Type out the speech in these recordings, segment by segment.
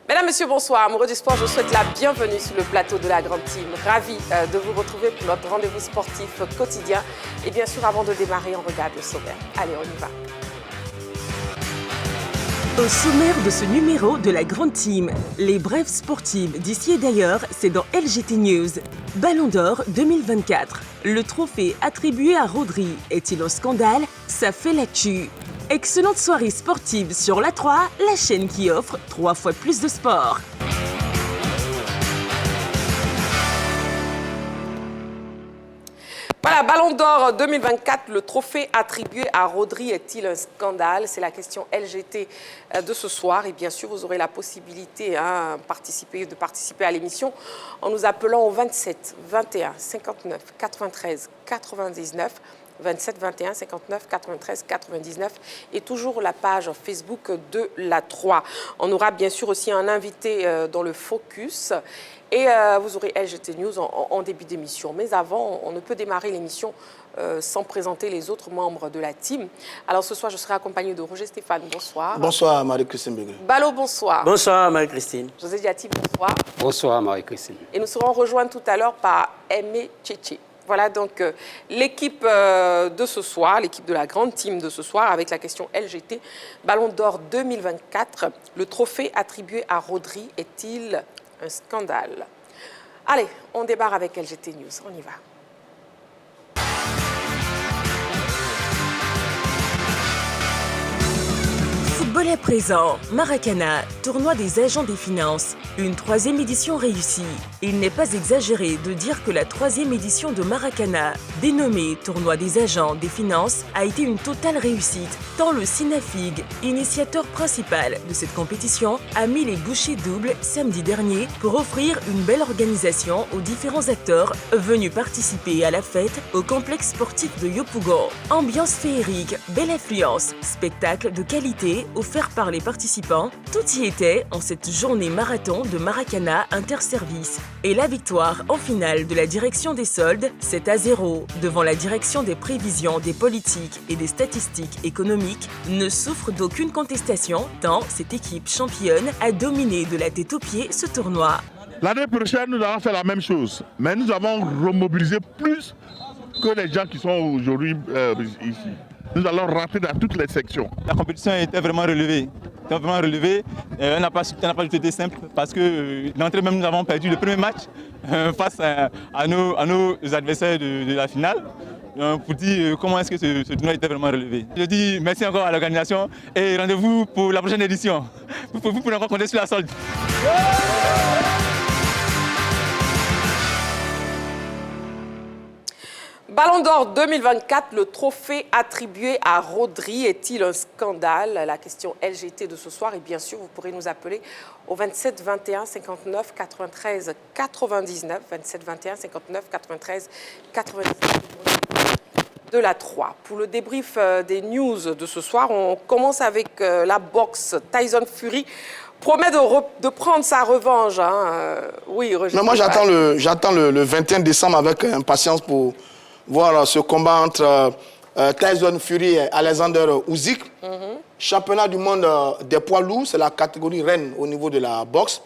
Mesdames, Messieurs, bonsoir. Amoureux du sport, je vous souhaite la bienvenue sur le plateau de la Grande Team. Ravi de vous retrouver pour notre rendez-vous sportif quotidien. Et bien sûr, avant de démarrer, on regarde le sommaire. Allez, on y va. Au sommaire de ce numéro de la Grande Team, les brèves sportives d'ici et d'ailleurs, c'est dans LGT News. Ballon d'Or 2024. Le trophée attribué à Rodri est-il un scandale? Ça fait l'actu. Excellente soirée sportive sur La 3, la chaîne qui offre 3 fois plus de sport. Voilà, Ballon d'Or 2024, le trophée attribué à Rodri est-il un scandale? C'est la question LGT de ce soir. Et bien sûr, vous aurez la possibilité de participer à l'émission en nous appelant au 27 21 59 93 99. 27 21 59 93 99 et toujours la page Facebook de La 3. On aura bien sûr aussi un invité dans le Focus et vous aurez LGT News en début d'émission. Mais avant, on ne peut démarrer l'émission sans présenter les autres membres de la team. Alors ce soir, je serai accompagnée de Roger Stéphane. Bonsoir. Bonsoir Marie-Christine Begré. Balo, bonsoir. Bonsoir Marie-Christine. José Diati, bonsoir. Bonsoir Marie-Christine. Et nous serons rejoints tout à l'heure par Aimé Tchétché. Voilà donc l'équipe de ce soir, l'équipe de la Grande Team de ce soir avec la question LGT. Ballon d'Or 2024, le trophée attribué à Rodri est-il un scandale? Allez, on démarre avec LGT News, on y va. Football à présent, Maracana, tournoi des agents des finances, une 3e édition réussie. Il n'est pas exagéré de dire que la 3e édition de Maracana, dénommée Tournoi des agents des finances, a été une totale réussite, tant le Sinafig, initiateur principal de cette compétition, a mis les bouchées doubles samedi dernier pour offrir une belle organisation aux différents acteurs venus participer à la fête au complexe sportif de Yopougon. Ambiance féerique, belle affluence, spectacle de qualité offert par les participants, tout y était en cette journée marathon de Maracana Interservice. Et la victoire en finale de la direction des soldes, 7-0, devant la direction des prévisions, des politiques et des statistiques économiques, ne souffre d'aucune contestation tant cette équipe championne a dominé de la tête aux pieds ce tournoi. L'année prochaine, nous allons faire la même chose, mais nous avons remobilisé plus que les gens qui sont aujourd'hui ici. Nous allons rentrer dans toutes les sections. La compétition était vraiment relevée. Elle n'a pas du tout été simple parce que d'entrée même nous avons perdu le premier match face à nos adversaires de la finale. Pour dire comment est-ce que ce tournoi était vraiment relevé. Je dis merci encore à l'organisation et rendez-vous pour la prochaine édition. Vous pouvez encore compter sur la solde. Ballon d'Or 2024, le trophée attribué à Rodri est-il un scandale? La question LGT de ce soir. Et bien sûr, vous pourrez nous appeler au 27 21 59 93 99. 27 21 59 93 99 de La 3. Pour le débrief des news de ce soir, on commence avec la boxe. Tyson Fury promet de prendre sa revanche. Oui, Roger. Mais moi, j'attends le 21 décembre avec impatience pour voir ce combat entre Tyson Fury et Alexander Usyk. Championnat du monde des poids lourds, c'est la catégorie reine au niveau de la boxe.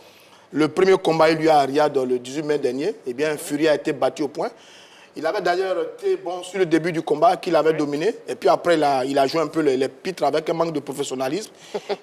Le premier combat a eu lieu à Riyad le 18 mai dernier. Eh bien, Fury a été battu au point. Il avait d'ailleurs été bon sur le début du combat qu'il avait dominé. Et puis après, il a joué un peu les pitres avec un manque de professionnalisme.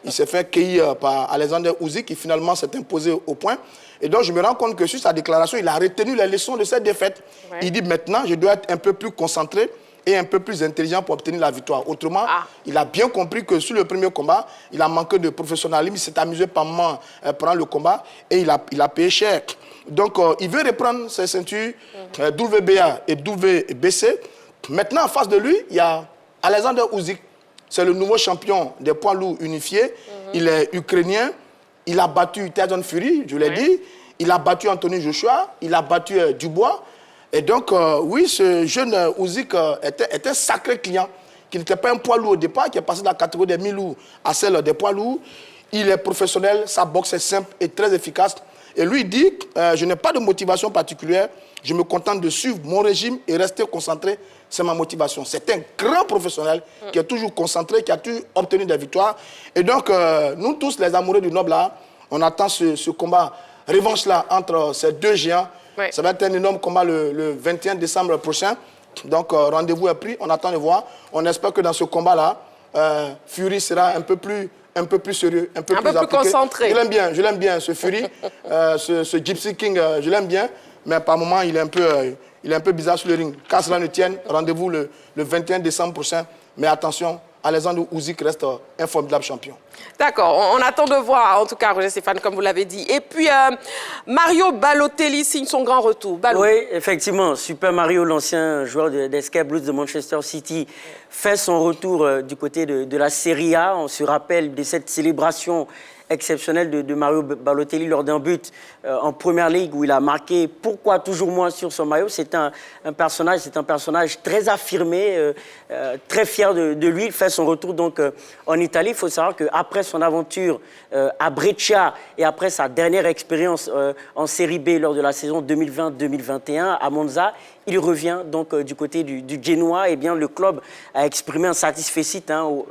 Il s'est fait cueillir par Alexander Usyk qui finalement s'est imposé au point. Et donc, je me rends compte que sur sa déclaration, il a retenu les leçons de cette défaite. Ouais. Il dit maintenant, je dois être un peu plus concentré et un peu plus intelligent pour obtenir la victoire. Autrement, il a bien compris que sur le premier combat, il a manqué de professionnalisme. Il s'est amusé par moment pendant le combat et il a payé cher. Donc, il veut reprendre ses ceintures WBA et WBC. Maintenant, en face de lui, il y a Alexander Usyk. C'est le nouveau champion des poids lourds unifiés. Il est ukrainien. Il a battu Tyson Fury, je l'ai dit. Il a battu Anthony Joshua. Il a battu Dubois. Et donc, oui, ce jeune Usyk était un sacré client, qui n'était pas un poids lourd au départ, qui est passé de la catégorie des mi-lourds à celle des poids lourds. Il est professionnel, sa boxe est simple et très efficace. Et lui, il dit, je n'ai pas de motivation particulière, je me contente de suivre mon régime et rester concentré, c'est ma motivation. C'est un grand professionnel qui est toujours concentré, qui a toujours obtenu des victoires. Et donc, nous tous, les amoureux du noble, là, On attend ce combat revanche-là entre ces deux géants. Ouais. Ça va être un énorme combat le 21 décembre prochain. Donc, rendez-vous est pris. On attend de voir. On espère que dans ce combat-là, Fury sera un peu plus sérieux, un peu plus appliqué. Concentré. Je l'aime bien, ce Fury, ce Gypsy King, je l'aime bien. Mais par moment, il est un peu bizarre sur le ring. Qu'à cela ne tienne, rendez-vous le 21 décembre prochain. Mais attention, Alexandre Usyk reste un formidable champion. D'accord, on attend de voir, en tout cas, Roger Stéphane, comme vous l'avez dit. Et puis, Mario Balotelli signe son grand retour. Oui, effectivement, Super Mario, l'ancien joueur des Sky Blues de Manchester City, fait son retour du côté de la Serie A. On se rappelle de cette célébration exceptionnelle de Mario Balotelli lors d'un but en Première Ligue où il a marqué « Pourquoi toujours moi » sur son maillot. C'est un personnage très affirmé, très fier de lui. Il fait son retour donc en Italie. Il faut savoir qu'après son aventure à Brescia et après sa dernière expérience en Série B lors de la saison 2020-2021 à Monza, il revient donc du côté du Genoa. Eh bien, le club a exprimé un satisfecit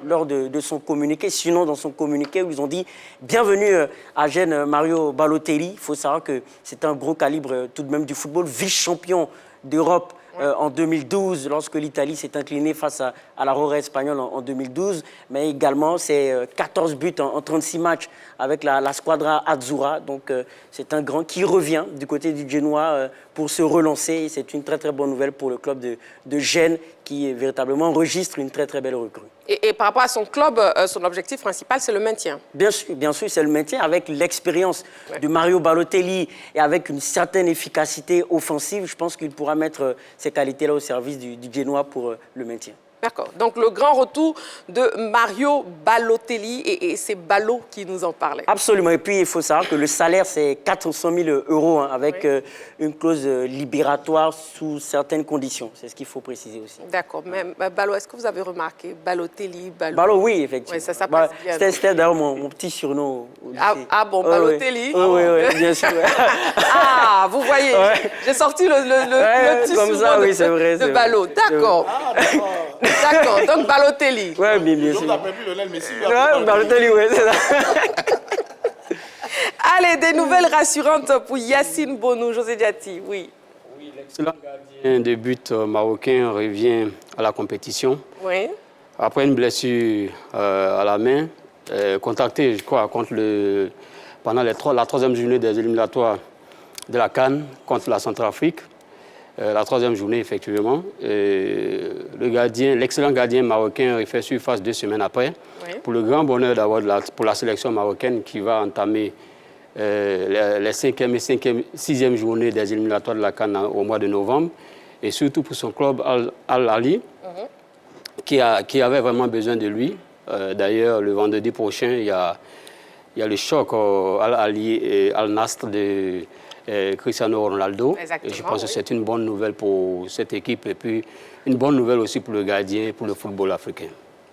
lors de son communiqué. Sinon, dans son communiqué, ils ont dit « Bienvenue à Gênes, Mario Balotelli ». Il faut savoir que c'est un gros calibre tout de même du football, vice-champion d'Europe en 2012, lorsque l'Italie s'est inclinée face à la Rora espagnole en 2012, mais également c'est 14 buts en 36 matchs avec la Squadra Azzurra. Donc c'est un grand qui revient du côté du Genoa pour se relancer. C'est une très très bonne nouvelle pour le club de Gênes qui véritablement enregistre une très très belle recrue. Et par rapport à son club, son objectif principal, c'est le maintien. Bien sûr, c'est le maintien avec l'expérience de Mario Balotelli et avec une certaine efficacité offensive. Je pense qu'il pourra mettre ces qualités-là au service du Genoa pour le maintien. D'accord. Donc, le grand retour de Mario Balotelli et c'est Balo qui nous en parlait. Absolument. Et puis, il faut savoir que le salaire, c'est 400 000 € avec une clause libératoire sous certaines conditions. C'est ce qu'il faut préciser aussi. D'accord. Mais Balo, est-ce que vous avez remarqué Balotelli, Balo, oui, effectivement. Oui, ça passe bien. C'était d'ailleurs mon petit surnom. Ah bon, Balotelli? Oui, bien sûr. Ah, vous voyez, j'ai sorti le petit surnom de Balo. D'accord. D'accord, donc Balotelli. Oui, bien sûr. On l'appelle plus Lionel Messi. Oui, Balotelli, oui, c'est ça. Allez, des nouvelles rassurantes pour Yacine Bonou, José Diati, oui. Oui, l'excellent gardien de but marocain revient à la compétition. Oui. Après une blessure à la main, contacté, je crois, pendant la troisième journée des éliminatoires de la CAN contre la Centrafrique. La troisième journée, effectivement. L'excellent gardien marocain refait surface 2 semaines après. Oui. Pour le grand bonheur d'avoir pour la sélection marocaine qui va entamer les 5e et 6e journées des éliminatoires de la CAN au mois de novembre. Et surtout pour son club Al-Ahly, qui avait vraiment besoin de lui. D'ailleurs, le vendredi prochain, il y a le choc Al-Ahly et Al-Nasr de Cristiano Ronaldo. Et je pense que c'est une bonne nouvelle pour cette équipe et puis une bonne nouvelle aussi pour le gardien et pour le football africain.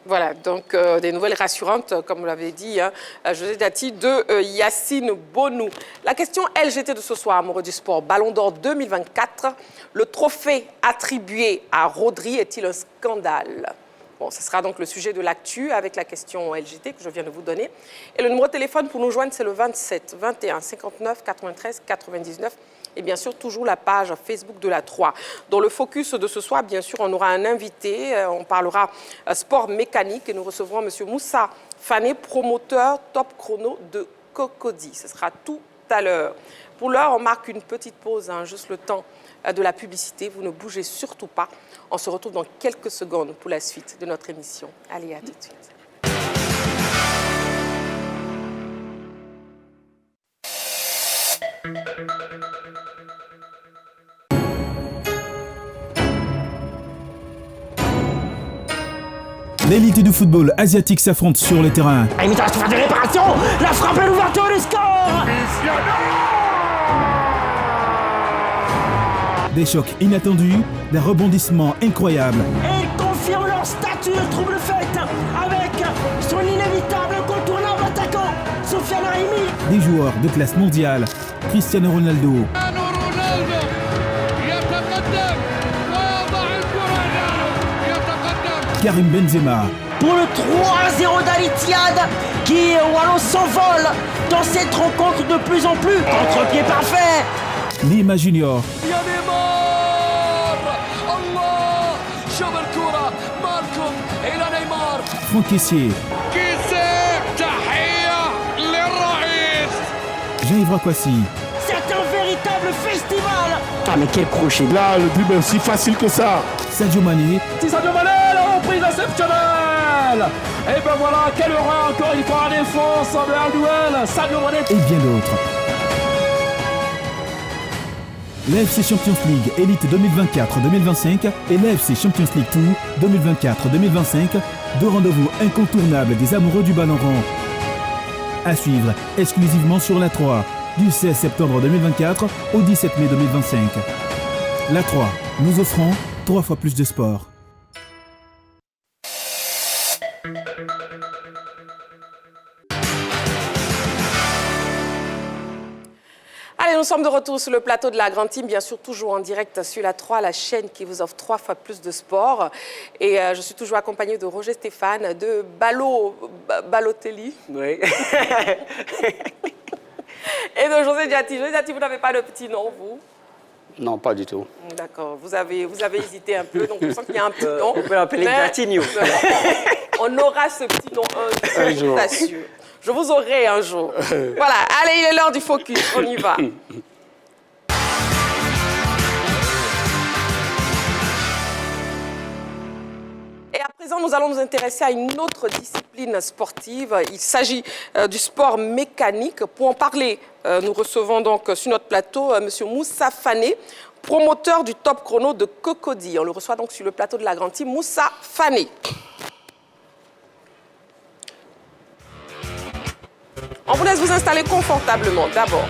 Voilà, donc des nouvelles rassurantes, comme vous l'avez dit, José Diati, de Yacine Bonou. La question LGT de ce soir, amoureux du sport, Ballon d'Or 2024, le trophée attribué à Rodri est-il un scandale? Bon, ce sera donc le sujet de l'actu avec la question LGT que je viens de vous donner. Et le numéro de téléphone pour nous joindre, c'est le 27 21 59 93 99. Et bien sûr, toujours la page Facebook de la 3. Dans le focus de ce soir, bien sûr, on aura un invité. On parlera sport mécanique et nous recevrons M. Moussa Fané, promoteur top chrono de Cocody. Ce sera tout à l'heure. Pour l'heure, on marque une petite pause, juste le temps de la publicité. Vous ne bougez surtout pas. On se retrouve dans quelques secondes pour la suite de notre émission. Allez, à tout de suite. L'élite du football asiatique s'affronte sur le terrain. Il reste faire des réparations. La frappe et l'ouverture du score. Des chocs inattendus, des rebondissements incroyables. Et ils confirment leur stature trouble faite avec son inévitable incontournable attaquant, Sofiane Rahimi. Des joueurs de classe mondiale, Cristiano Ronaldo. Karim Benzema. pour le 3-0 d'Al-Ittihad qui, Wallo, s'envole dans cette rencontre de plus en plus. Contre-pied parfait. Nima Junior. Franck Kessié. Jean-Yves Rakwasi. C'est un véritable festival. Ah mais quel crochet. Là, le dribble est aussi facile que ça. Sadio Mané. Sadio Mané, la reprise exceptionnelle. Et ben voilà, quelle horreur encore une fois en défense de Hardwell. Sadio Mané. Et bien d'autres. L'AFC Champions League Elite 2024-2025 et l'AFC Champions League Tour 2024-2025, deux rendez-vous incontournables des amoureux du ballon rond. À suivre exclusivement sur la 3, du 16 septembre 2024 au 17 mai 2025. La 3, nous offrons 3 fois plus de sport. Allez, nous sommes de retour sur le plateau de la Grande Team, bien sûr toujours en direct sur la 3, la chaîne qui vous offre 3 fois plus de sport. Et je suis toujours accompagnée de Roger Stéphane, de Balotelli. Oui. Et de José Diati. José Diati, vous n'avez pas de petit nom, vous? Non, pas du tout. D'accord, vous avez hésité un peu, donc on sent qu'il y a un petit nom. On peut appeler Gatigno. On aura ce petit nom un jour, je vous assure. Je vous aurai un jour. Voilà, allez, il est l'heure du focus, on y va. Et à présent, nous allons nous intéresser à une autre discipline sportive. Il s'agit du sport mécanique. Pour en parler, nous recevons donc sur notre plateau M. Moussa Fané, promoteur du top chrono de Cocody. On le reçoit donc sur le plateau de la Grande Team. Moussa Fané. On vous laisse vous installer confortablement d'abord.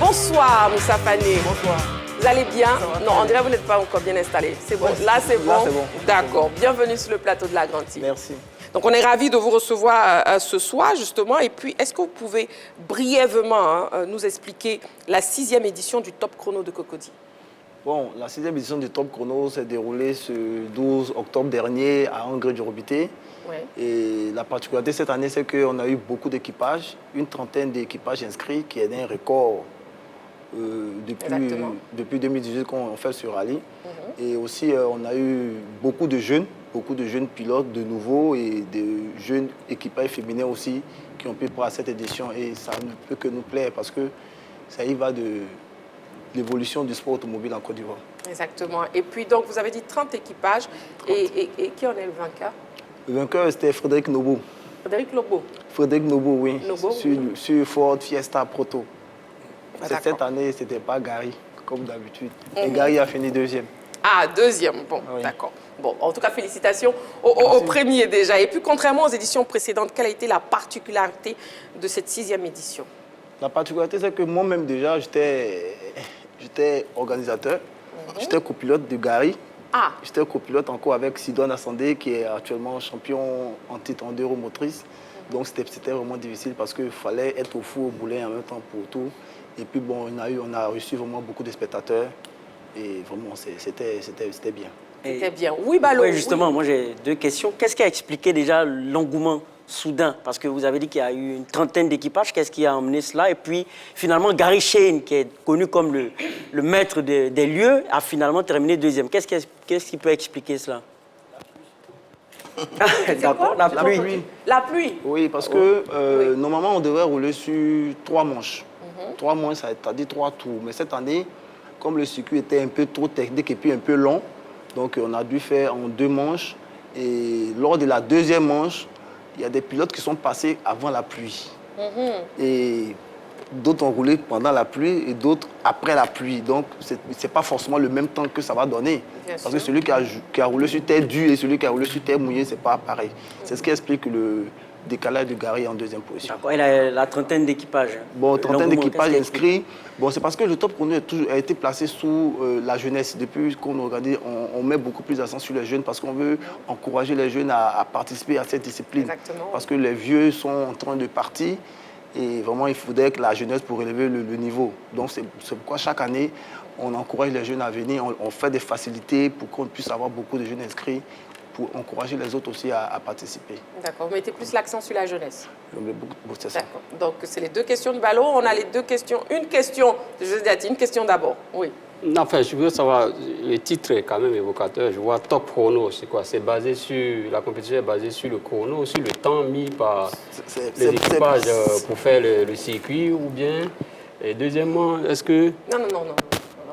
Bonsoir Moussa Fané. Bonsoir. Vous allez bien? Non, on dirait que vous n'êtes pas encore bien installé. C'est bon. Là, c'est bon. D'accord. Bienvenue sur le plateau de la Grande Team. Merci. Donc, on est ravis de vous recevoir ce soir, justement. Et puis, est-ce que vous pouvez brièvement nous expliquer la 6e édition du Top Chrono de Cocody? Bon, la 6e édition du Top Chrono s'est déroulée ce 12 octobre dernier à Angré-du-Robité. Ouais. Et la particularité cette année, c'est qu'on a eu beaucoup d'équipages, une trentaine d'équipages inscrits, qui est un record depuis 2018 qu'on fait sur rallye. Et aussi, on a eu beaucoup de jeunes pilotes de nouveaux et de jeunes équipages féminins aussi qui ont pu prendre cette édition. Et ça ne peut que nous plaire parce que ça y va de l'évolution du sport automobile en Côte d'Ivoire. Exactement. Et puis, donc, vous avez dit 30 équipages. 30. Et qui en est le vainqueur? Le vainqueur, c'était Frédéric Nobo. Frédéric Lobo. Frédéric Nobo, oui. Nobo, sur Ford Fiesta Proto. Ah, cette année, ce n'était pas Gary, comme d'habitude. Et Gary a fini deuxième. Ah, deuxième. Bon, oui. D'accord. Bon, en tout cas, félicitations au premier déjà. Et puis, contrairement aux éditions précédentes, quelle a été la particularité de cette 6e édition? La particularité, c'est que moi-même déjà, j'étais organisateur. J'étais copilote de Gary. Ah. J'étais copilote encore avec Sidoine Assandé, qui est actuellement champion en titre enduromotrice. Donc c'était vraiment difficile parce qu'il fallait être au four au boulin en même temps pour tout. Et puis bon, on a reçu vraiment beaucoup de spectateurs. Et vraiment, c'était bien. C'était bien. Oui, Balo. Oui, justement, moi j'ai 2 questions. Qu'est-ce qui a expliqué déjà l'engouement soudain? Parce que vous avez dit qu'il y a eu une trentaine d'équipages. Qu'est-ce qui a emmené cela? Et puis, finalement, Gary Shane, qui est connu comme le maître des lieux, a finalement terminé deuxième. Qu'est-ce qui peut expliquer cela? D'accord, la pluie. La pluie? Oui, parce que normalement, on devrait rouler sur 3 manches. 3 manches, ça a dit 3 tours. Mais cette année, comme le circuit était un peu trop technique et puis un peu long, donc on a dû faire en 2 manches. Et lors de la 2e manche, il y a des pilotes qui sont passés avant la pluie. Et d'autres ont roulé pendant la pluie et d'autres après la pluie. Donc, ce n'est pas forcément le même temps que ça va donner. Bien Parce sûr. Que celui qui a roulé sur terre dure et celui qui a roulé sur terre mouillée, ce n'est pas pareil. C'est ce qui explique le décalage de Gary en 2e position. Et la trentaine d'équipages. Bon, trentaine d'équipages inscrits. Bon, c'est parce que le top chrono a été placé sous la jeunesse. Depuis qu'on organise, on met beaucoup plus d'accent sur les jeunes parce qu'on veut encourager les jeunes à participer à cette discipline. Exactement. Parce que les vieux sont en train de partir et vraiment il faudrait que la jeunesse pour élever le niveau. Donc c'est pourquoi chaque année, on encourage les jeunes à venir, on fait des facilités pour qu'on puisse avoir beaucoup de jeunes inscrits, pour encourager les autres aussi à participer. D'accord, vous mettez plus l'accent sur la jeunesse. C'est ça. D'accord, donc c'est les 2 questions de Balo, on a les 2 questions, une question de José Dati, une question d'abord, oui. Enfin, je veux savoir, le titre est quand même évocateur. Je vois top chrono, c'est quoi? C'est basé sur, la compétition est basée sur le chrono, sur le temps mis par les équipages pour faire le circuit ou bien? Et deuxièmement, est-ce que... Non,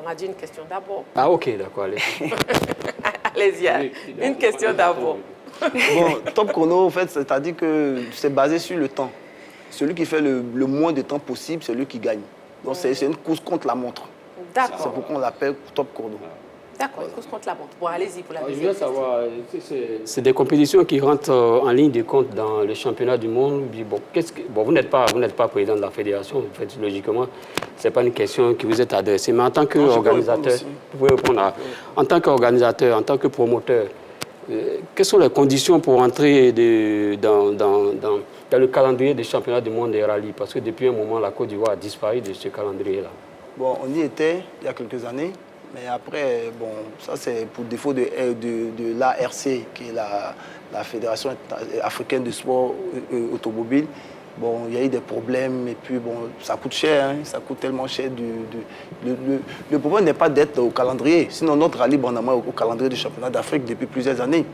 on a dit une question d'abord. Ah ok, d'accord, allez. Allez-y, une question d'abord. Bon, top chrono, en fait, c'est-à-dire que c'est basé sur le temps. Celui qui fait le moins de temps possible, c'est lui qui gagne. Donc c'est une course contre la montre. D'accord. C'est pourquoi on l'appelle top chrono. D'accord, une course contre la montre. Bon, allez-y pour la Je deuxième. veux savoir, c'est des compétitions qui rentrent en ligne de compte dans le championnat du monde. Bon, vous n'êtes pas président de la fédération, en fait, logiquement, ce n'est pas une question qui vous est adressée. Mais en tant qu'organisateur, vous pouvez répondre en tant qu'organisateur, en tant que promoteur, quelles sont les conditions pour entrer dans le calendrier des championnats du monde des rallyes? Parce que depuis un moment, la Côte d'Ivoire a disparu de ce calendrier-là. Bon, on y était il y a quelques années, mais après, bon, ça c'est pour défaut de l'ARC, qui est la Fédération africaine de sport automobile. Bon, il y a eu des problèmes et puis bon, ça coûte cher, hein, ça coûte tellement cher. Le problème n'est pas d'être au calendrier, sinon notre rallye Brandama est au calendrier du championnat d'Afrique depuis plusieurs années.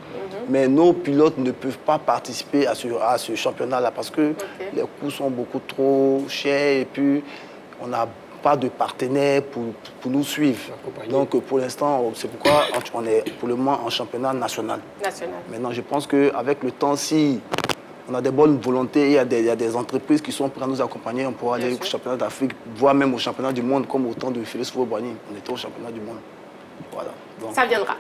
Mais nos pilotes ne peuvent pas participer à ce championnat-là parce que les coûts sont beaucoup trop chers et puis on n'a pas de partenaires pour nous suivre. Donc pour l'instant, c'est pourquoi on est pour le moment en championnat national. Maintenant, je pense qu'avec le temps, si on a des bonnes volontés, il y a des entreprises qui sont prêtes à nous accompagner, on pourra aller au championnat d'Afrique, voire même au championnat du monde, comme au temps de Félix Foucault-Boigny. On était au championnat du monde. Voilà. Donc, ça viendra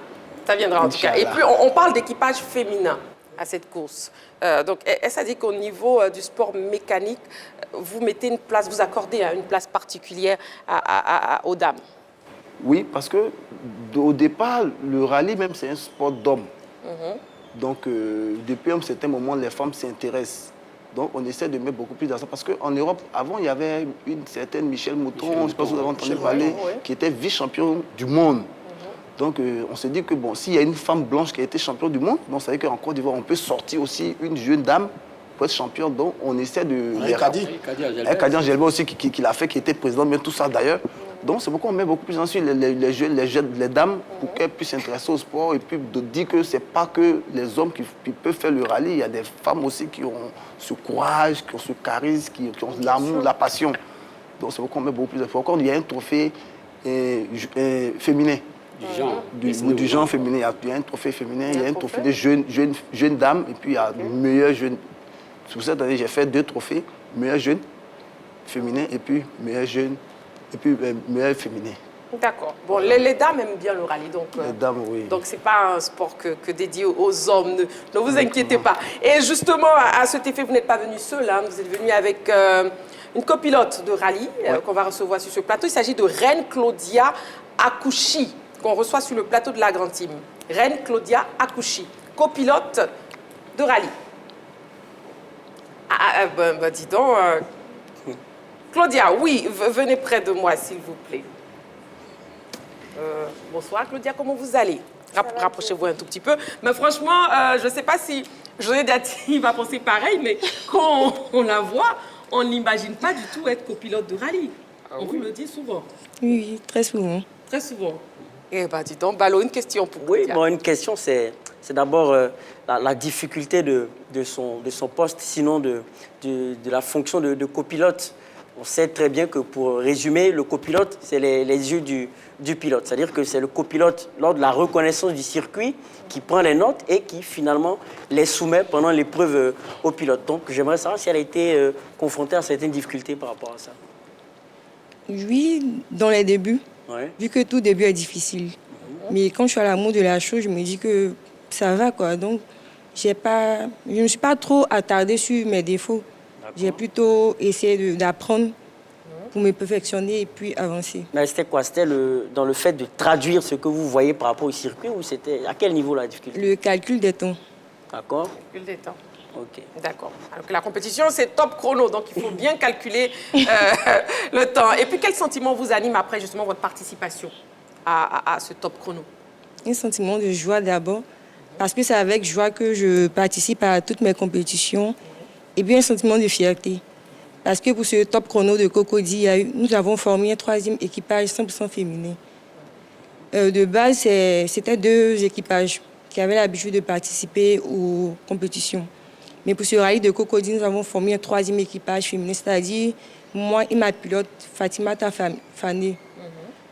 en tout cas. Et puis on parle d'équipage féminin à cette course. Donc, est-ce à dire qu'au niveau du sport mécanique, vous mettez une place, vous accordez une place particulière aux dames? Oui, parce que au départ, le rallye même, c'est un sport d'hommes. Donc, depuis un certain moment, les femmes s'intéressent. Donc, on essaie de mettre beaucoup plus d'accent. Parce qu'en Europe, avant, il y avait une certaine Michel Mouton, je ne sais pas si vous avez entendu parler, qui était vice-champion du monde. Donc, on se dit que bon, s'il y a une femme blanche qui a été championne du monde, donc ça veut dire qu'en Côte d'Ivoire, on peut sortir aussi une jeune dame pour être championne. Donc, on essaie de... Kadi Angelbert aussi, qui l'a fait, qui était président, mais tout ça d'ailleurs. Donc, c'est pourquoi on met beaucoup plus ensuite les dames pour qu'elles puissent s'intéresser au sport et puis de dire que ce n'est pas que les hommes qui peuvent faire le rallye. Il y a des femmes aussi qui ont ce courage, qui ont ce charisme, qui ont l'amour, la passion. Donc, c'est pourquoi on met beaucoup plus d'efforts. Encore, il y a un trophée féminin. Du genre féminin. Il y a un trophée féminin, il y a un trophée de jeunes dames et puis il y a meilleure jeune. Sur cette année, j'ai fait 2 trophées, meilleure jeune féminin et puis meilleure jeune et puis meilleure féminin. D'accord. Bon, les dames aiment bien le rallye, donc. Les dames, oui. Donc c'est pas un sport que dédié aux hommes. Ne vous inquiétez pas. Et justement, à cet effet, vous n'êtes pas venu seul. Hein, vous êtes venu avec une copilote de rallye qu'on va recevoir sur ce plateau. Il s'agit de Reine Claudia Akouchi, qu'on reçoit sur le plateau de la Grande Team. Reine Claudia Akouchi, copilote de rallye. Dis donc. Claudia, oui, venez près de moi, s'il vous plaît. Bonsoir, Claudia, comment vous allez? Rapprochez-vous un tout petit peu. Mais franchement, je ne sais pas si José Dati va penser pareil, mais quand on la voit, on n'imagine pas du tout être copilote de rallye. On vous le dit souvent. Oui, très souvent. Très souvent. Eh bien, dis donc, Balo, une question pour vous. Oui, bon, une question, c'est d'abord la difficulté de son poste, sinon de la fonction de copilote. On sait très bien que, pour résumer, le copilote, c'est les yeux du pilote. C'est-à-dire que c'est le copilote, lors de la reconnaissance du circuit, qui prend les notes et qui, finalement, les soumet pendant l'épreuve au pilote. Donc, j'aimerais savoir si elle a été confrontée à certaines difficultés par rapport à ça. Oui, dans les débuts. Ouais. Vu que tout début est difficile. Mais quand je suis à l'amour de la chose, je me dis que ça va, quoi. Donc, je ne me suis pas trop attardée sur mes défauts. J'ai plutôt essayé d'apprendre pour me perfectionner et puis avancer. Mais c'était quoi? C'était dans le fait de traduire ce que vous voyez par rapport au circuit, ou c'était à quel niveau la difficulté? Le calcul des temps. D'accord. Calcul des temps. Ok. D'accord. Alors que la compétition, c'est top chrono, donc il faut bien calculer le temps. Et puis, quel sentiment vous anime après justement votre participation à ce top chrono? Un sentiment de joie d'abord, parce que c'est avec joie que je participe à toutes mes compétitions. Et bien un sentiment de fierté. Parce que pour ce top chrono de Cocody, nous avons formé un 3e équipage 100% féminin. De base, c'était 2 équipages qui avaient l'habitude de participer aux compétitions. Mais pour ce rallye de Cocody, nous avons formé un 3e équipage féminin, c'est-à-dire moi et ma pilote Fatimata Fané.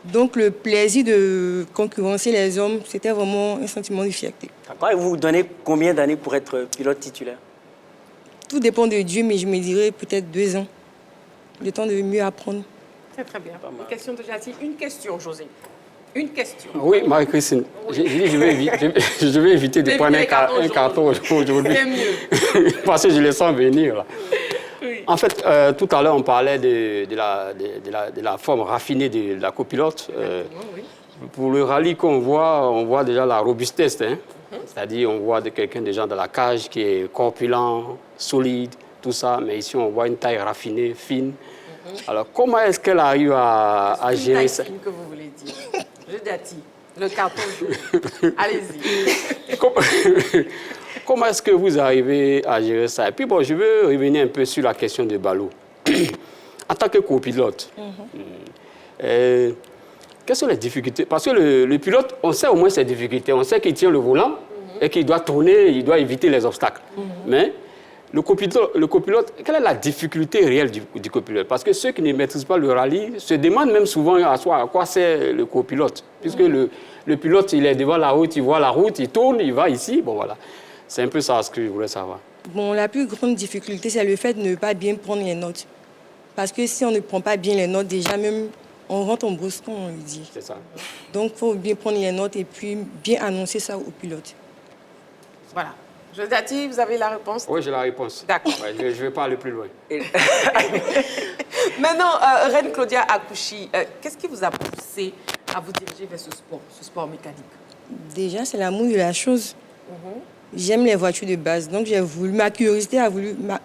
Donc le plaisir de concurrencer les hommes, c'était vraiment un sentiment de fierté. D'accord. Et vous vous donnez combien d'années pour être pilote titulaire? Tout dépend de Dieu, mais je me dirais peut-être 2 ans. Le temps de mieux apprendre. C'est très bien. Une question de Jati. Une question, José. Une question. Oui, Marie-Christine, je vais éviter de prendre un carton aujourd'hui. C'est mieux. Parce que je le sens venir. Là. Oui. En fait, tout à l'heure, on parlait de la forme raffinée de la copilote. Oui. Pour le rallye qu'on voit, on voit déjà la robustesse. Hein? C'est-à-dire, on voit quelqu'un déjà dans la cage qui est corpulent, solide, tout ça. Mais ici, on voit une taille raffinée, fine. Alors, comment est-ce qu'elle arrive à gérer ça? C'est que vous voulez dire. Je Jati, le carton jaune. Allez-y. Comment est-ce que vous arrivez à gérer ça? Et puis, bon, je veux revenir un peu sur la question de Balou. En tant que copilote, quelles sont les difficultés? Parce que le pilote, on sait au moins ses difficultés. On sait qu'il tient le volant et qu'il doit tourner, il doit éviter les obstacles. Mais le copilote, quelle est la difficulté réelle du copilote? Parce que ceux qui ne maîtrisent pas le rallye se demandent même souvent à quoi sert le copilote. Puisque le pilote, il est devant la route, il voit la route, il tourne, il va ici. Bon, voilà. C'est un peu ça ce que je voulais savoir. Bon, la plus grande difficulté, c'est le fait de ne pas bien prendre les notes. Parce que si on ne prend pas bien les notes, déjà même, on rentre en brousse, comme on le dit. C'est ça. Donc, il faut bien prendre les notes et puis bien annoncer ça au pilote. Voilà. José, vous avez la réponse? Oui, j'ai la réponse. D'accord. Ouais, je ne vais pas aller plus loin. Maintenant, Reine Claudia Akouchi, qu'est-ce qui vous a poussé à vous diriger vers ce sport mécanique? Déjà, c'est l'amour de la chose. J'aime les voitures de base. Donc, ma curiosité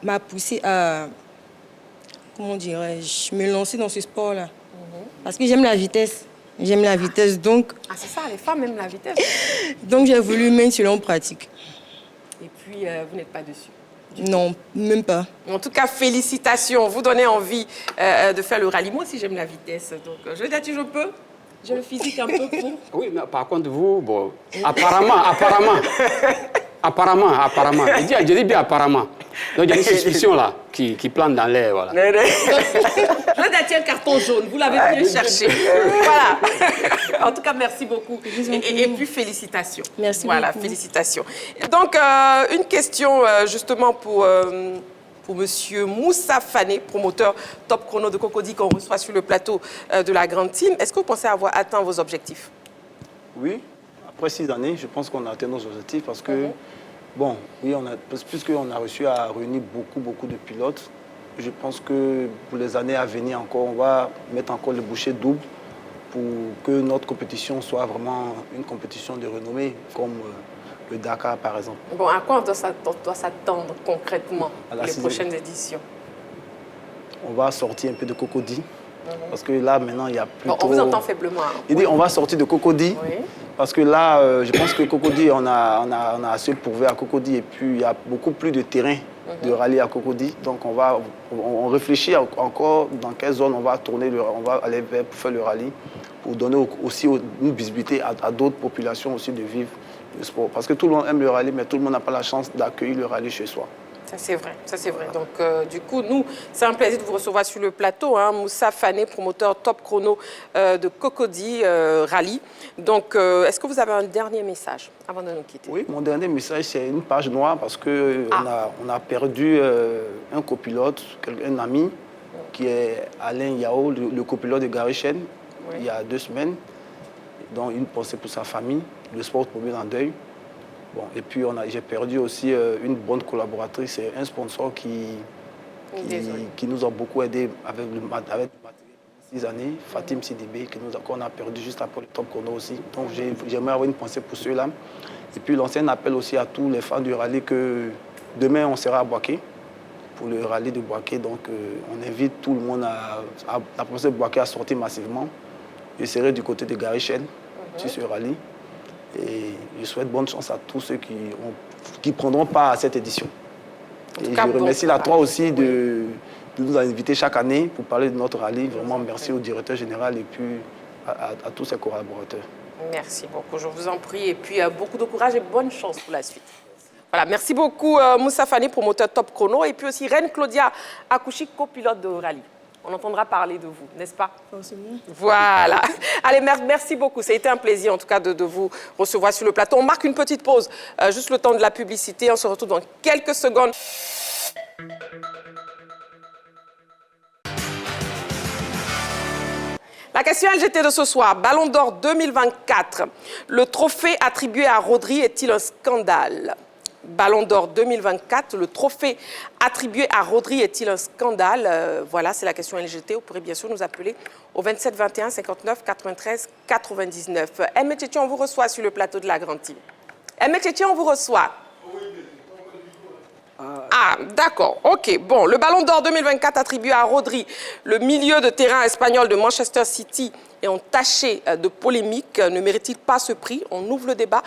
m'a poussé à, comment dirais-je, me lancer dans ce sport-là. Parce que j'aime la vitesse. J'aime la vitesse, donc... Ah, c'est ça, les femmes aiment la vitesse. Donc, j'ai voulu mettre cela en pratique. Et puis, vous n'êtes pas dessus? Non, même pas. En tout cas, félicitations. Vous donnez envie de faire le rallye. Moi aussi, j'aime la vitesse. Donc, je peux. J'ai le physique un peu pour. Oui, mais par contre, vous, bon, apparemment. Je dis bien apparemment. Donc, il y a une suspicion là qui plane dans l'air, voilà. Je tiens un carton jaune, vous l'avez bien cherché. Voilà. En tout cas, merci beaucoup. Et puis, félicitations. Merci voilà, beaucoup. Félicitations. Donc, une question justement pour Monsieur Moussa Fané, promoteur top chrono de Cocody qu'on reçoit sur le plateau de la Grande Team. Est-ce que vous pensez avoir atteint vos objectifs? Oui. Après 6 années, je pense qu'on a atteint nos objectifs parce que, bon, oui, puisqu'on a réussi à réunir beaucoup de pilotes, je pense que pour les années à venir encore, on va mettre encore le bouchée double pour que notre compétition soit vraiment une compétition de renommée, comme le Dakar, par exemple. Bon, à quoi on doit s'attendre concrètement pour les prochaines éditions? On va sortir un peu de Cocody. Parce que là, maintenant, il y a plus On vous entend faiblement. Hein. Il dit on va sortir de Cocody. Oui. Parce que là, je pense que Cocody, on a assez prouvé à Cocody. Et puis, il y a beaucoup plus de terrain de rallye à Cocody. Donc, on réfléchit encore dans quelle zone on va aller vers pour faire le rallye. Pour donner aussi une visibilité à d'autres populations aussi de vivre le sport. Parce que tout le monde aime le rallye, mais tout le monde n'a pas la chance d'accueillir le rallye chez soi. Ça, c'est vrai. Ça, c'est vrai. Donc, du coup, nous, c'est un plaisir de vous recevoir sur le plateau. Hein, Moussa Fané, promoteur top chrono de Cocody Rallye. Donc, est-ce que vous avez un dernier message avant de nous quitter? Oui, mon dernier message, c'est une page noire parce qu'on a perdu un copilote, un ami, qui est Alain Yao, le copilote de Garichen, il y a 2 semaines. Donc, une pensée pour sa famille, le sport automobile en deuil. Bon, et puis, j'ai perdu aussi une bonne collaboratrice, un sponsor qui nous a beaucoup aidé avec le matériel pendant 6 années, Fatim Sidibé, qu'on a perdu juste après le top chrono aussi. Donc, j'aimerais avoir une pensée pour ceux-là. Et puis, l'ancien appel aussi à tous les fans du rallye que Demain, on sera à Boaké pour le rallye de Boaké. Donc, on invite tout le monde à la province de Boaké à sortir massivement. Je serai du côté de Garichel sur ce rallye. Et je souhaite bonne chance à tous ceux qui prendront part à cette édition. Et je remercie la 3 aussi de nous inviter chaque année pour parler de notre rallye. Vraiment, merci au directeur général et puis à tous ses collaborateurs. Merci beaucoup, je vous en prie. Et puis, beaucoup de courage et bonne chance pour la suite. Voilà, merci beaucoup Moussa Fani, promoteur Top Chrono, et puis aussi Reine Claudia Akouchi, copilote de rallye. On entendra parler de vous, n'est-ce pas? Forcément. Voilà. Allez, merci beaucoup. Ça a été un plaisir, en tout cas, de vous recevoir sur le plateau. On marque une petite pause, juste le temps de la publicité. On se retrouve dans quelques secondes. La question LGT de ce soir, Ballon d'Or 2024. Le trophée attribué à Rodri est-il un scandale? Ballon d'Or 2024, le trophée attribué à Rodri est-il un scandale? Voilà, c'est la question LGT. Vous pourrez bien sûr nous appeler au 27 21 59 93 99. M. Tchétché, on vous reçoit sur le plateau de la Grande Team. M. Tchétché, on vous reçoit. Ah, d'accord. OK. Bon, le Ballon d'Or 2024 attribué à Rodri, le milieu de terrain espagnol de Manchester City, est entaché de polémique. Ne mérite-t-il pas ce prix? On ouvre le débat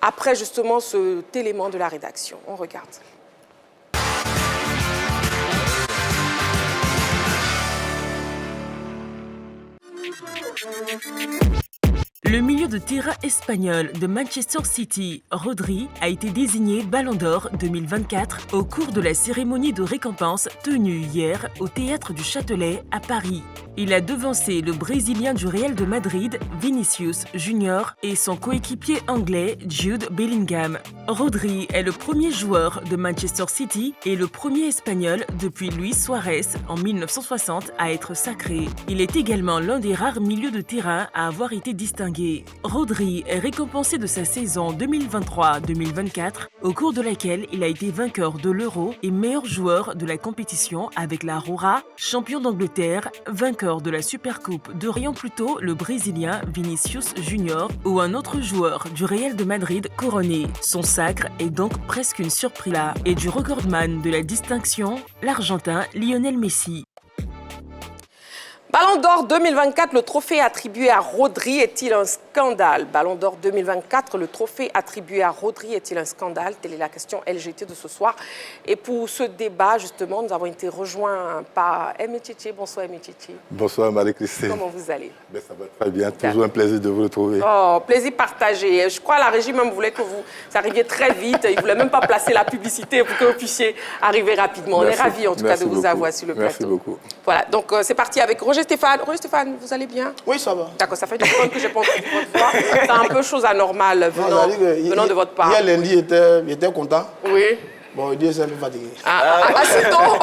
après justement cet élément de la rédaction. On regarde. Le milieu de terrain espagnol de Manchester City, Rodri, a été désigné Ballon d'Or 2024 au cours de la cérémonie de récompense tenue hier au Théâtre du Châtelet à Paris. Il a devancé le Brésilien du Real de Madrid, Vinicius Junior, et son coéquipier anglais, Jude Bellingham. Rodri est le premier joueur de Manchester City et le premier Espagnol depuis Luis Suarez en 1960 à être sacré. Il est également l'un des rares milieux de terrain à avoir été distingué. Rodri est récompensé de sa saison 2023-2024, au cours de laquelle il a été vainqueur de l'Euro et meilleur joueur de la compétition avec la Roura, champion d'Angleterre, vainqueur de la Supercoupe de rien plus tôt le Brésilien Vinicius Junior ou un autre joueur du Real de Madrid couronné. Son sacre est donc presque une surprise là et du recordman de la distinction, l'Argentin Lionel Messi. Ballon d'Or 2024, le trophée attribué à Rodri est-il un scandale? Ballon d'Or 2024, le trophée attribué à Rodri est-il un scandale? Telle est la question LGT de ce soir. Et pour ce débat, justement, nous avons été rejoints par M. Tchétché. Bonsoir M. Tchétché. Bonsoir Marie-Christine. Comment vous allez? Ben, ça va très bien, toujours un plaisir de vous retrouver. Oh, plaisir partagé. Je crois que la régie même voulait que vous arriviez très vite. Il ne voulait même pas placer la publicité pour que vous puissiez arriver rapidement. On est ravis en tout cas de vous avoir sur le plateau. Merci beaucoup. Voilà, donc c'est parti avec Roger Stéphane. Roger Stéphane, vous allez bien? Oui, ça va. D'accord, ça fait du temps que je n'ai pas entendu votre voix. C'est un peu chose anormale venant de votre part. Hier lundi, il était content. Oui. Bon, il dit c'est un peu fatigué. C'est tôt.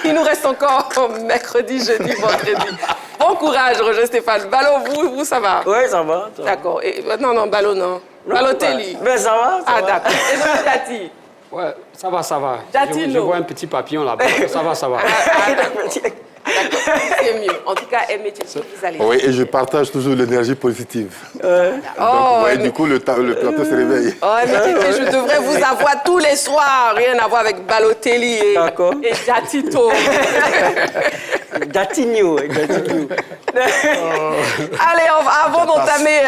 Il nous reste encore mercredi, jeudi, vendredi. Bon courage, Roger Stéphane. Ballon, vous, ça va? Oui, ça va. D'accord. Non, Ballon, non. Balotelli. Mais ça va. Ah, d'accord. Et donc, Jati? Ouais, ça va, ça va. Jatino. Je vois un petit papillon là-bas. Ça va, ça va. C'est mieux. En tout cas, M. Tchétché, vous allez. Oui, et je partage toujours l'énergie positive. Oh, Donc, du coup, le plateau se réveille. Oh, M. Tchétché, je devrais vous avoir tous les soirs. Rien à voir avec Balotelli et Jatito. Datinho. Allez, avant d'entamer...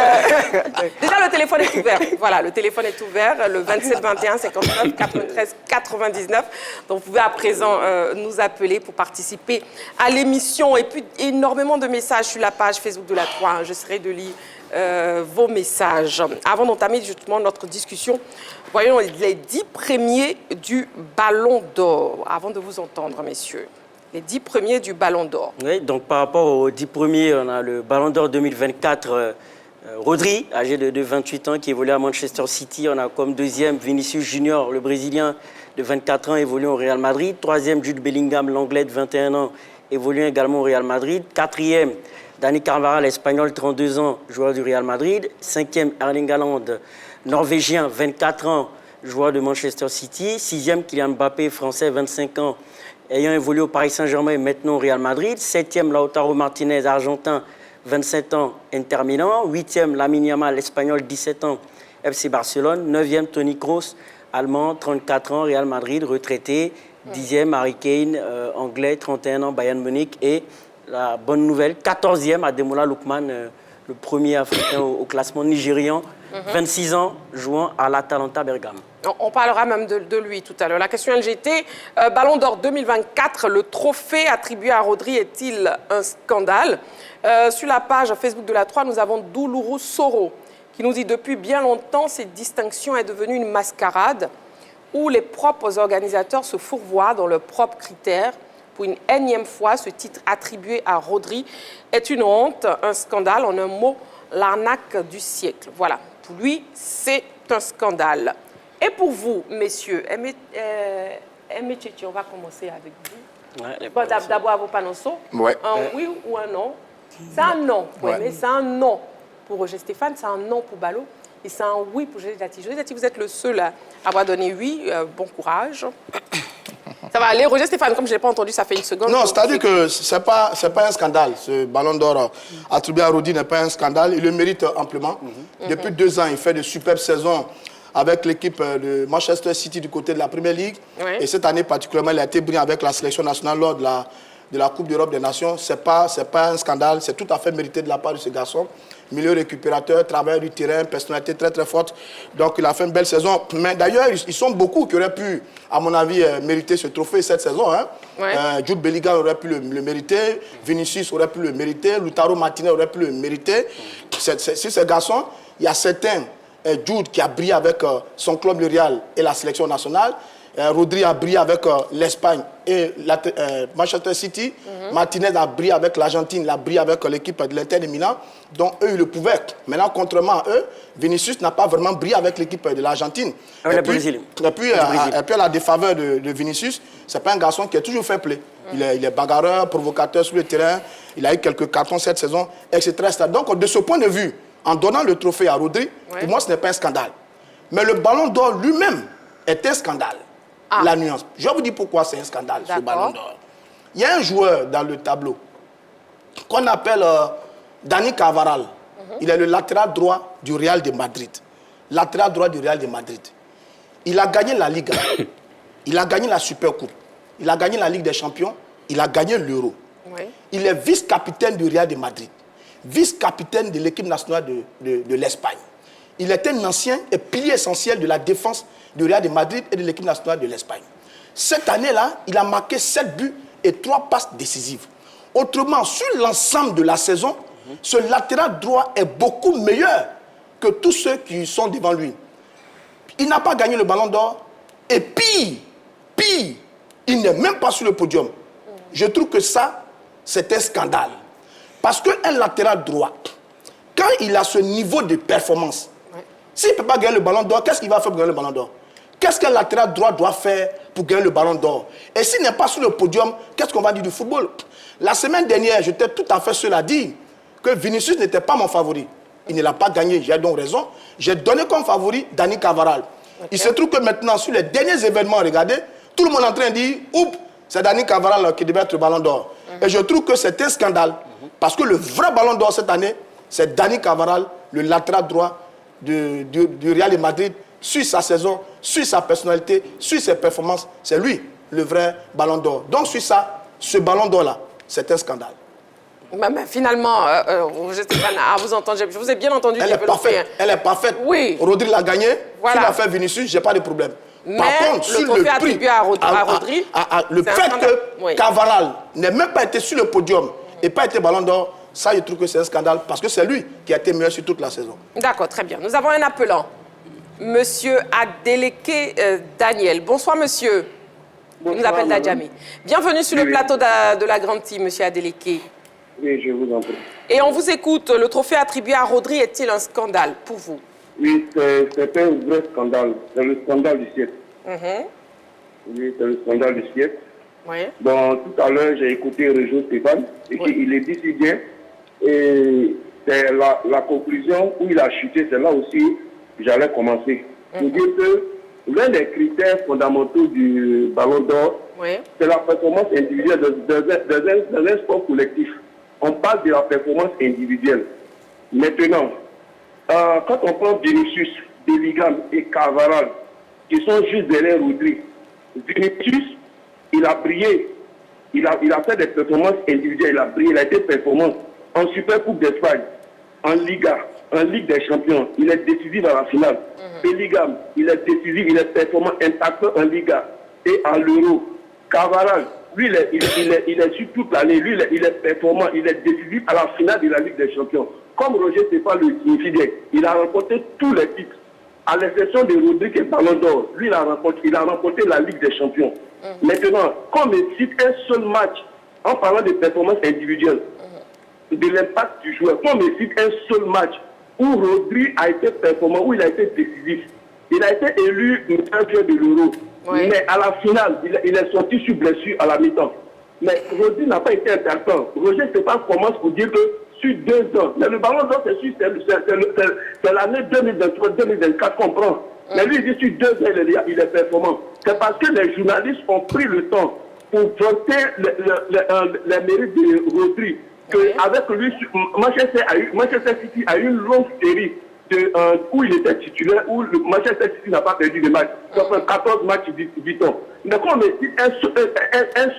Déjà, le téléphone est ouvert. Voilà, le téléphone est ouvert, le 27 21 59 93 99. Donc, vous pouvez à présent nous appeler pour participer à l'émission. Et puis, énormément de messages sur la page Facebook de la 3. J'essaierai de lire vos messages. Avant d'entamer justement notre discussion, voyons les 10 premiers du Ballon d'Or. Avant de vous entendre, messieurs. Les 10 premiers du Ballon d'Or. Oui, donc par rapport aux 10 premiers, on a le Ballon d'Or 2024, Rodri, âgé de 28 ans, qui évolue à Manchester City. On a comme deuxième Vinicius Junior, le Brésilien de 24 ans, évoluant au Real Madrid. Troisième, Jude Bellingham, l'Anglais de 21 ans, évoluant également au Real Madrid. Quatrième, Dani Carvajal, l'Espagnol, 32 ans, joueur du Real Madrid. Cinquième, Erling Haaland, Norvégien, 24 ans, joueur de Manchester City. Sixième, Kylian Mbappé, Français, 25 ans, ayant évolué au Paris Saint-Germain et maintenant au Real Madrid. Septième, Lautaro Martinez, Argentin, 27 ans, Inter Milan. Huitième, Lamine Yamal, Espagnol, 17 ans, FC Barcelone. Neuvième, Toni Kroos, allemand, 34 ans, Real Madrid, retraité, 10e, Harry Kane, anglais, 31 ans, Bayern Munich, et la bonne nouvelle, 14e, Ademola Lookman, le premier Africain au classement nigérian, 26 ans, jouant à l'Atalanta Bergame. On parlera même de lui tout à l'heure. La question LGT, Ballon d'Or 2024, le trophée attribué à Rodri est-il un scandale? Sur la page Facebook de la 3, nous avons Doulourou Soro qui nous dit depuis bien longtemps, cette distinction est devenue une mascarade où les propres organisateurs se fourvoient dans leurs propres critères. Pour une énième fois, ce titre attribué à Rodri est une honte, un scandale, en un mot, l'arnaque du siècle. Voilà, pour lui, c'est un scandale. Et pour vous, messieurs, Aimé Tchétché, on va commencer avec vous. Ouais, bon, d'abord, à vos panonceaux. Ouais. Un oui ou un non? C'est un non, Ouais. mais c'est un non pour Roger Stéphane, c'est un non pour Ballot, et c'est un oui pour José Dati. José Dati, vous êtes le seul à avoir donné oui, bon courage. Ça va aller, Roger Stéphane, comme je ne l'ai pas entendu, ça fait une seconde. Non, c'est-à-dire que ce n'est pas un scandale. Ce ballon d'or attribué à Rodri n'est pas un scandale. Il le mérite amplement. Depuis 2 ans, il fait de superbes saisons avec l'équipe de Manchester City du côté de la Premier League. Oui. Et cette année particulièrement, il a été brillant avec la sélection nationale lors de la Coupe d'Europe des Nations. Ce n'est pas un scandale, c'est tout à fait mérité de la part de ce garçon. Milieu récupérateur, travailleur du terrain, personnalité très très forte. Donc il a fait une belle saison. Mais d'ailleurs, ils sont beaucoup qui auraient pu, à mon avis, mériter ce trophée cette saison. Hein. Ouais. Jude Bellingham aurait pu le mériter, Vinicius aurait pu le mériter, Lautaro Martinez aurait pu le mériter. Sur ces garçons, il y a certains, Jude qui a brillé avec son club le Real et la sélection nationale. Rodri a brillé avec l'Espagne et Manchester City. Martinez a brillé avec l'Argentine, il a brillé avec l'équipe de l'Inter de Milan. Donc eux, ils le pouvaient. Maintenant, contrairement à eux, Vinicius n'a pas vraiment brillé avec l'équipe de l'Argentine. Et puis, à la défaveur de Vinicius, ce n'est pas un garçon qui est toujours fair play. Il est bagarreur, provocateur sur le terrain. Il a eu quelques cartons cette saison, etc. Donc, de ce point de vue, en donnant le trophée à Rodri, pour moi, ce n'est pas un scandale. Mais le ballon d'or lui-même est un scandale. La nuance. Je vais vous dire pourquoi c'est un scandale, ce ballon d'or. Il y a un joueur dans le tableau qu'on appelle Dani Carvajal. Il est le latéral droit du Real de Madrid. Latéral droit du Real de Madrid. Il a gagné la Liga. Il a gagné la Supercoupe. Il a gagné la Ligue des Champions. Il a gagné l'Euro. Oui. Il est vice-capitaine du Real de Madrid. Vice-capitaine de l'équipe nationale de l'Espagne. Il est un ancien et pilier essentiel de la défense du Real de Madrid et de l'équipe nationale de l'Espagne. Cette année-là, il a marqué 7 buts et 3 passes décisives. Autrement, sur l'ensemble de la saison, ce latéral droit est beaucoup meilleur que tous ceux qui sont devant lui. Il n'a pas gagné le ballon d'or et pire, il n'est même pas sur le podium. Je trouve que ça, c'est un scandale. Parce qu'un latéral droit, quand il a ce niveau de performance, s'il ne peut pas gagner le ballon d'or, qu'est-ce qu'il va faire pour gagner le ballon d'or? Qu'est-ce qu'un latéral droit doit faire pour gagner le ballon d'or? Et s'il n'est pas sur le podium, qu'est-ce qu'on va dire du football? La semaine dernière, j'étais tout à fait seul à dire que Vinicius n'était pas mon favori. Il ne l'a pas gagné, j'ai donc raison. J'ai donné comme favori Dani Carvajal. Il se trouve que maintenant, sur les derniers événements, regardez, tout le monde est en train de dire, oups, c'est Dani Carvajal qui devait être le ballon d'or. Et je trouve que c'est un scandale. Parce que le vrai ballon d'or cette année, c'est Dani Carvajal, le latéral droit du Real de Madrid, sur sa saison, sur sa personnalité, sur ses performances. C'est lui, le vrai ballon d'or. Donc, sur ça, ce ballon d'or-là, c'est un scandale. Mais finalement, je vous entends, je vous ai bien entendu. Elle est parfaite. Elle est parfaite. Oui. Rodri l'a gagné. Voilà. S'il a fait Vinicius, je n'ai pas de problème. Mais par contre, sur trophée le prix, attribué à Rodri, le fait que Carvajal n'ait même pas été sur le podium et pas été ballon d'or, ça, je trouve que c'est un scandale parce que c'est lui qui a été meilleur sur toute la saison. D'accord, très bien. Nous avons un appelant. Monsieur Adeleke Daniel. Bonsoir, monsieur. Bonsoir, il nous appelle madame. Dadjami. Bienvenue sur le plateau de la Grande Team, monsieur Adeleke. Oui, je vous en prie. Et on vous écoute. Le trophée attribué à Rodri est-il un scandale pour vous? Oui, c'est un vrai scandale. C'est le scandale du siècle. Oui, c'est le scandale du siècle. Oui. Bon, tout à l'heure, j'ai écouté Roger Stéphane et il est dit si bien. Et c'est la conclusion où il a chuté, c'est là aussi que j'allais commencer. Pour dire que l'un des critères fondamentaux du ballon d'or, c'est la performance individuelle dans un sport collectif. On parle de la performance individuelle. Maintenant, quand on prend Vinicius, Bellingham et Carvajal, qui sont juste derrière Rodri. Vinicius, il a brillé. Il a fait des performances individuelles, il a brillé, il a été performant en Super Coupe d'Espagne, en Liga, en Ligue des Champions. Il est décisif à la finale. Bellingham, il est décisif, il est performant, impactant en Liga et en l'Euro. Cavaral, lui, il est sur toute l'année. Lui, il est performant, il est décisif à la finale de la Ligue des Champions. Comme Roger Stéphane le signifie bien, il a remporté tous les titres. À l'exception de Rodri qui est Ballon d'Or, lui, il a remporté la Ligue des Champions. Maintenant, comme il cite un seul match, en parlant de performance individuelle, de l'impact du joueur, comme il cite un seul match où Rodri a été performant, où il a été décisif, il a été élu meilleur joueur de l'Euro. Oui. Mais à la finale, il est sorti sur blessure à la mi-temps. Mais Rodri n'a pas été intéressant. Roger Stéphane commence pour dire que sur 2 ans, mais le Ballon d'Or, c'est l'année 2023-2024 qu'on prend. Mais lui, il dit sur 2 ans, il est performant. C'est parce que les journalistes ont pris le temps pour vanter les mérites de Rodri. Avec lui, Manchester City a eu une longue série où il était titulaire, où le Manchester City n'a pas perdu de match. Donc 14 matchs, 8 ans. Mais quand on cite un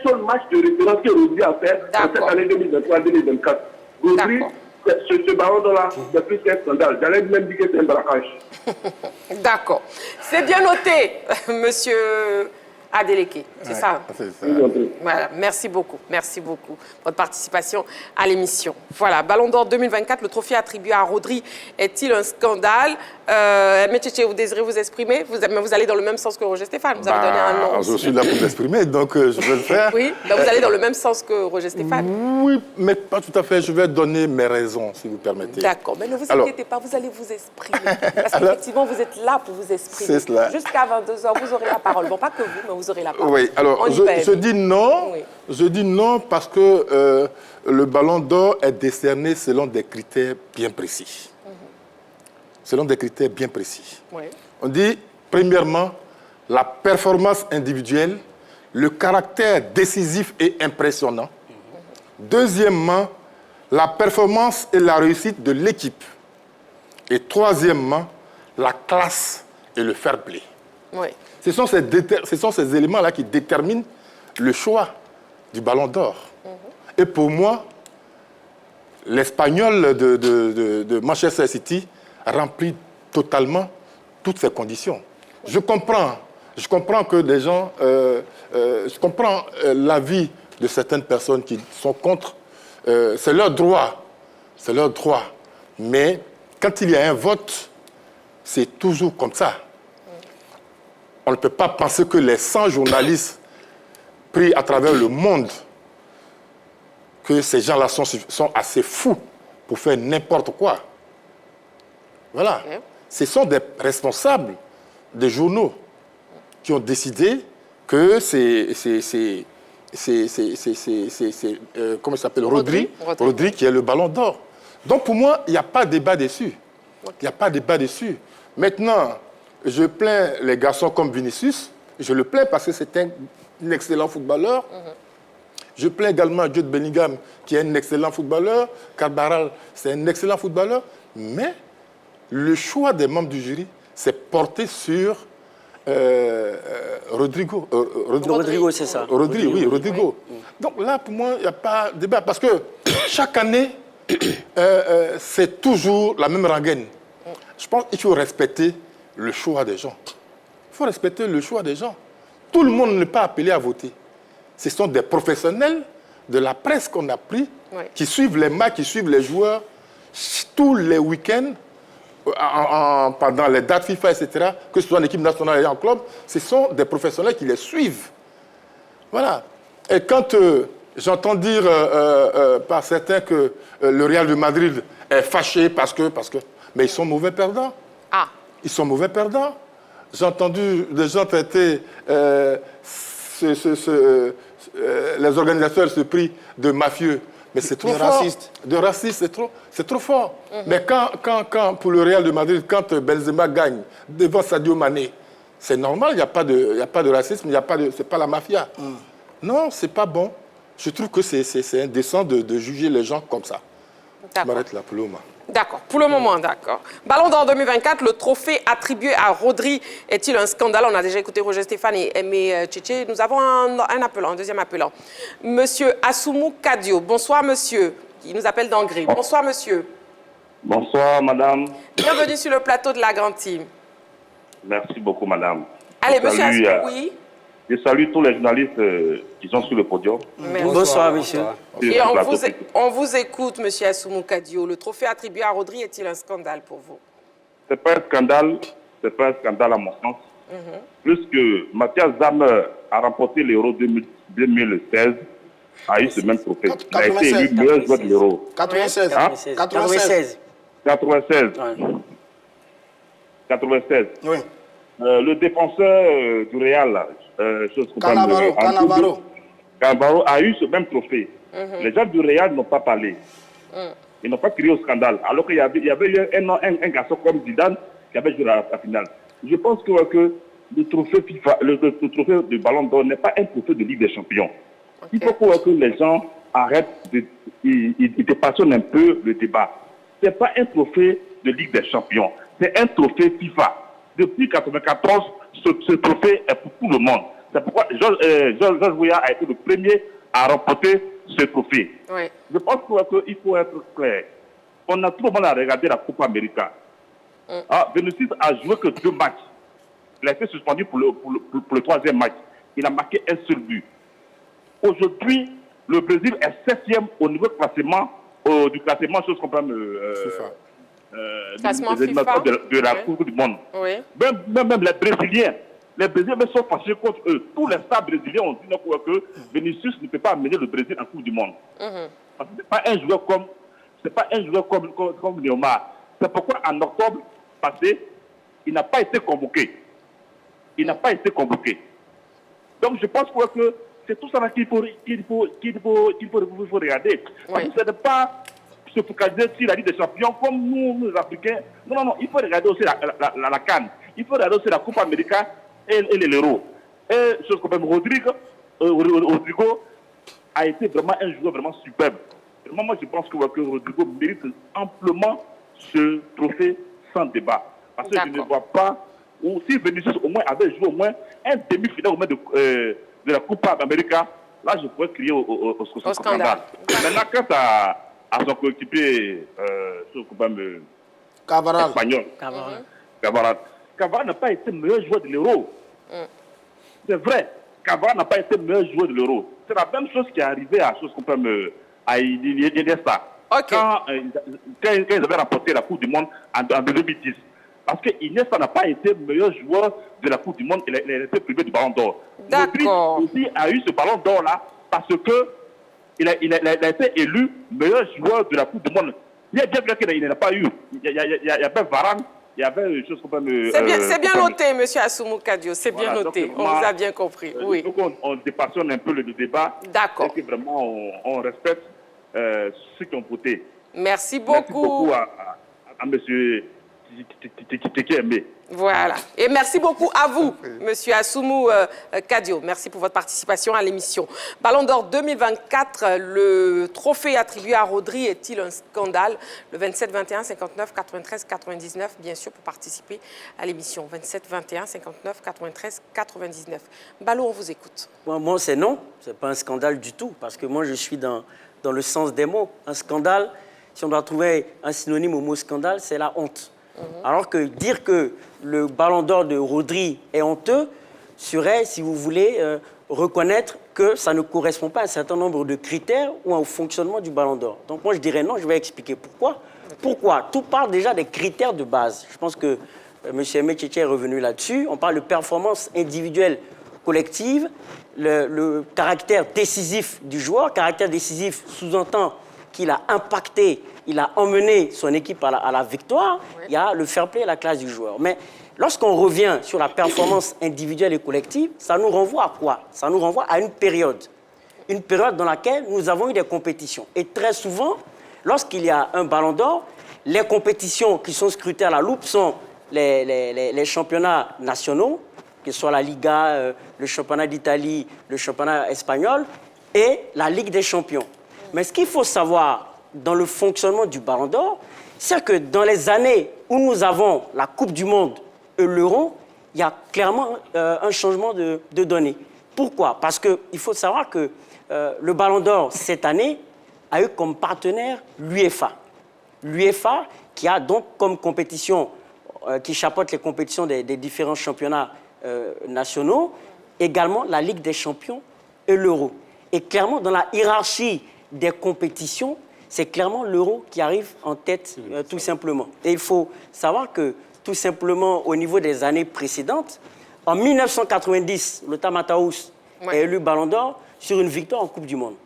seul match de référence que Rodri a fait en cette année 2023-2024, Rodri, ce ballon-là, c'est plus qu'un scandale. J'allais même dire que c'est un braquage. D'accord. C'est bien noté, monsieur Adeleke. C'est ça. Voilà. Merci beaucoup. Merci beaucoup. Votre participation à l'émission. Voilà. Ballon d'Or 2024, le trophée attribué à Rodri est-il un scandale? Métiché, vous désirez vous exprimer? Vous allez dans le même sens que Roger Stéphane. Vous avez donné un nom. Je suis là pour m'exprimer, donc je vais le faire. Oui, donc vous allez dans le même sens que Roger Stéphane. Oui, mais pas tout à fait. Je vais donner mes raisons, si vous permettez. D'accord, mais ne vous inquiétez pas, vous allez vous exprimer. Parce qu'effectivement, vous êtes là pour vous exprimer. C'est cela. Jusqu'à 22h, vous aurez la parole. Bon, pas que vous, mais vous aurez la parole. Oui, alors je dis non. Oui. Je dis non parce que le Ballon d'Or est décerné selon des critères bien précis. Selon des critères bien précis. Oui. On dit, premièrement, la performance individuelle, le caractère décisif et impressionnant. Deuxièmement, la performance et la réussite de l'équipe. Et troisièmement, la classe et le fair play. Oui. Ce sont ces éléments-là qui déterminent le choix du Ballon d'Or. Et pour moi, l'Espagnol de Manchester City remplit totalement toutes ces conditions. Je comprends que des gens... je comprends l'avis de certaines personnes qui sont contre. C'est leur droit. C'est leur droit. Mais quand il y a un vote, c'est toujours comme ça. On ne peut pas penser que les 100 journalistes pris à travers le monde, que ces gens-là sont assez fous pour faire n'importe quoi. Voilà. Ce sont des responsables des journaux qui ont décidé que comment il s'appelle, Rodri qui est le Ballon d'Or. Donc pour moi, il n'y a pas de débat dessus. Il n'y a pas de débat dessus. Maintenant, je plains les garçons comme Vinicius. Je le plains parce que c'est un excellent footballeur. Je plains également Jude Bellingham, qui est un excellent footballeur. Cavaral, c'est un excellent footballeur. Mais le choix des membres du jury s'est porté sur Rodrigo. Rodrigo, c'est ça. Rodrigo. Donc là, pour moi, il n'y a pas de débat. Parce que chaque année, c'est toujours la même rengaine. Je pense qu'il faut respecter le choix des gens. Il faut respecter le choix des gens. Tout le monde n'est pas appelé à voter. Ce sont des professionnels de la presse qu'on a pris, qui suivent les matchs, qui suivent les joueurs tous les week-ends, pendant les dates FIFA, etc., que ce soit en équipe nationale et en club, ce sont des professionnels qui les suivent. Voilà. Et quand j'entends dire par certains que le Real de Madrid est fâché parce que... Mais ils sont mauvais perdants. Ah. Ils sont mauvais perdants. J'ai entendu des gens traiter les organisateurs de ce prix de mafieux. Mais c'est trop fort. De racistes, c'est trop fort. Mais quand, pour le Real de Madrid, quand Benzema gagne devant Sadio Mané, c'est normal, il n'y a pas de racisme, c'est pas la mafia. Non, c'est pas bon. Je trouve que c'est indécent de juger les gens comme ça. Je m'arrête là pour le moment. D'accord, pour le moment, d'accord. Ballon d'or 2024, le trophée attribué à Rodri est-il un scandale? On a déjà écouté Roger Stéphane et Aimé Tchétché. Nous avons un appelant, un deuxième appelant. Monsieur Assoumou Kadio, bonsoir monsieur. Il nous appelle d'Angry. Bonsoir monsieur. Bonsoir madame. Bienvenue sur le plateau de la Grande Team. Merci beaucoup madame. Allez, monsieur Assoumou, oui. Je salue tous les journalistes qui sont sur le podium. Bonsoir, monsieur. Et on vous écoute, monsieur Assoumou Kadio. Le trophée attribué à Rodri est-il un scandale pour vous? Ce n'est pas un scandale, c'est pas un scandale à mon sens. Plus que Mathias Zamer a remporté l'Euro 2016, a eu ce même trophée. Il a été élu meilleur joueur de l'Euro. 96. Hein? 96. 96. Ouais. 96. Oui. Le défenseur du Real, Cannavaro a eu ce même trophée. Les gens du Real n'ont pas parlé. Ils n'ont pas crié au scandale. Alors qu'il y avait eu un garçon comme Zidane qui avait joué la finale. Je pense que le trophée FIFA, le trophée de Ballon d'Or n'est pas un trophée de Ligue des Champions. Il faut que les gens arrêtent ils dépassionnent un peu le débat. Ce n'est pas un trophée de Ligue des Champions. C'est un trophée FIFA. Depuis 1994, ce trophée est pour tout le monde. C'est pourquoi Georges Weah a été le premier à remporter ce trophée. Oui. Je pense qu'il faut être clair. On a tout le monde à regarder la Coupe América. Vinicius a joué que 2 matchs. Il a été suspendu pour le 3e match. Il a marqué un seul but. Aujourd'hui, le Brésil est 7e au niveau du classement, chose qu'on peut classement FIFA de la Coupe du Monde. Oui. Même les Brésiliens sont fâchés contre eux. Tous les stars brésiliens ont dit que Vinicius ne peut pas amener le Brésil en Coupe du Monde. Parce que ce n'est pas un joueur comme Neymar. C'est pourquoi en octobre passé, il n'a pas été convoqué. Donc je pense que c'est tout ça qu'il faut regarder. Parce que ce n'est pas se focaliser sur la Ligue des Champions comme nous les Africains. Non, il faut regarder aussi la CAN. Il faut regarder aussi la Coupe América et l'Euro. Et chose comme Rodrigo a été vraiment un joueur vraiment superbe. Vraiment, moi je pense que Rodrigo mérite amplement ce trophée sans débat. Parce que je ne vois pas, ou si Vinicius au moins avait joué au moins un demi-finale au moins de la Coupe América, là je pourrais crier au scandale. Maintenant, quant à son coéquipier espagnol, Cavara n'a pas été meilleur joueur de l'Euro. C'est vrai, Cavara n'a pas été meilleur joueur de l'Euro. C'est la même chose qui est arrivée à Iniesta. Quand ils avaient remporté la Coupe du Monde en 2010. Parce que Iniesta n'a pas été meilleur joueur de la Coupe du Monde, il a été privé du Ballon d'Or. D'accord. Aussi a eu ce Ballon d'Or là parce que il a été élu meilleur joueur de la Coupe du Monde. Bien qu'il n'a pas eu. Il y avait Varane, il y avait une chose comme c'est bien noté, monsieur Assoumou Kadio, c'est bien noté. Donc, on vous a bien compris. Oui. Donc on dépassionne un peu le débat. D'accord. Et que vraiment on respecte ceux qui ont voté. Merci beaucoup. Merci beaucoup à monsieur Aimé. Voilà. Et merci beaucoup à vous, monsieur Assoumou Kadio. Merci pour votre participation à l'émission. Ballon d'Or 2024, le trophée attribué à Rodri est-il un scandale? Le 27 21 59 93 99, bien sûr, pour participer à l'émission. 27 21 59 93 99. Ballon, on vous écoute. Moi, c'est non. C'est pas un scandale du tout, parce que moi, je suis dans le sens des mots. Un scandale, si on doit trouver un synonyme au mot scandale, c'est la honte. Alors que dire que le Ballon d'Or de Rodri est honteux serait, si vous voulez, reconnaître que ça ne correspond pas à un certain nombre de critères ou au fonctionnement du Ballon d'Or. Donc moi, je dirais non, je vais expliquer pourquoi. Pourquoi? Tout part déjà des critères de base. Je pense que M. Aimé Tchétché est revenu là-dessus. On parle de performance individuelle collective, le caractère décisif du joueur. Caractère décisif sous-entend qu'il a impacté, il a emmené son équipe à la victoire. Oui. Il y a le fair play et la classe du joueur. Mais lorsqu'on revient sur la performance individuelle et collective, ça nous renvoie à quoi? Ça nous renvoie à une période dans laquelle nous avons eu des compétitions. Et très souvent, lorsqu'il y a un Ballon d'Or, les compétitions qui sont scrutées à la loupe sont les championnats nationaux, que ce soit la Liga, le championnat d'Italie, le championnat espagnol et la Ligue des champions. Mais ce qu'il faut savoir dans le fonctionnement du Ballon d'Or, C'est que dans les années où nous avons la Coupe du Monde et l'Euro, il y a clairement un changement de données. Pourquoi? Parce qu'il faut savoir que le Ballon d'Or, cette année, a eu comme partenaire l'UEFA. L'UEFA qui a donc comme compétition, qui chapeaute les compétitions des différents championnats nationaux, également la Ligue des Champions et l'Euro. Et clairement, dans la hiérarchie des compétitions, c'est clairement l'Euro qui arrive en tête, tout simplement. Et il faut savoir que, tout simplement, au niveau des années précédentes, en 1990, le Tamataous est élu Ballon d'Or sur une victoire en Coupe du Monde.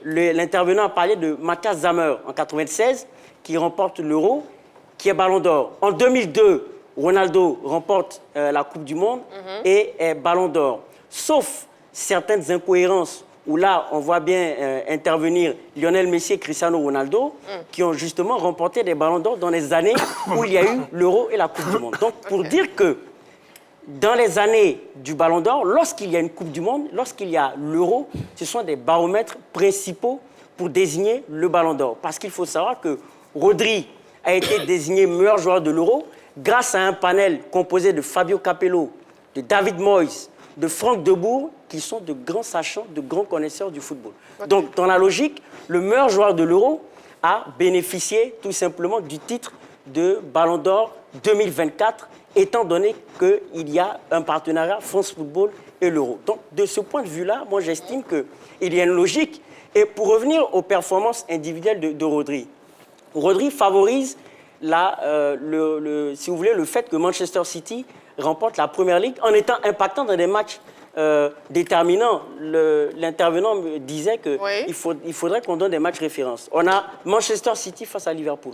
L'intervenant a parlé de Matthias Sammer en 1996, qui remporte l'Euro, qui est Ballon d'Or. En 2002, Ronaldo remporte la Coupe du Monde et est Ballon d'Or. Sauf certaines incohérences où là, on voit bien intervenir Lionel Messi et Cristiano Ronaldo, qui ont justement remporté des Ballons d'Or dans les années où il y a eu l'Euro et la Coupe du Monde. Donc, pour dire que dans les années du Ballon d'Or, lorsqu'il y a une Coupe du Monde, lorsqu'il y a l'Euro, ce sont des baromètres principaux pour désigner le Ballon d'Or. Parce qu'il faut savoir que Rodri a été désigné meilleur joueur de l'Euro grâce à un panel composé de Fabio Capello, de David Moyes, de Franck Debourg, qui sont de grands sachants, de grands connaisseurs du football. Donc, dans la logique, le meilleur joueur de l'Euro a bénéficié tout simplement du titre de Ballon d'Or 2024, étant donné qu'il y a un partenariat France Football et l'Euro. Donc, de ce point de vue-là, moi, j'estime qu'il y a une logique. Et pour revenir aux performances individuelles de Rodri, Rodri favorise si vous voulez, le fait que Manchester City remporte la Première Ligue en étant impactant dans des matchs déterminants. L'intervenant me disait qu'il faudrait qu'on donne des matchs références. On a Manchester City face à Liverpool,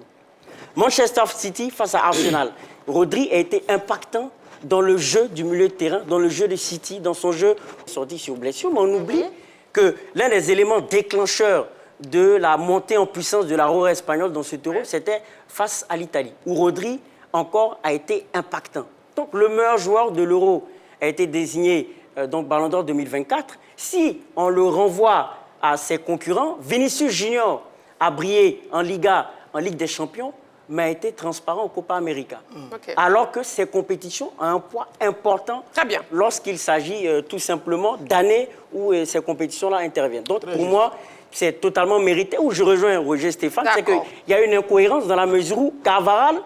Manchester City face à Arsenal. Rodri a été impactant dans le jeu du milieu de terrain, dans le jeu de City, dans son jeu sorti sur blessure. Mais on oublie que l'un des éléments déclencheurs de la montée en puissance de la Roja espagnole dans ce Euro, c'était face à l'Italie, où Rodri encore a été impactant. Donc le meilleur joueur de l'Euro a été désigné donc Ballon d'Or 2024. Si on le renvoie à ses concurrents, Vinicius Junior a brillé en Liga, en Ligue des Champions, mais a été transparent au Copa América. Alors que ces compétitions ont un poids important lorsqu'il s'agit tout simplement d'années où ces compétitions-là interviennent. Donc pour moi, c'est totalement mérité. Où je rejoins Roger Stéphane, c'est qu'il y a une incohérence dans la mesure où Carvajal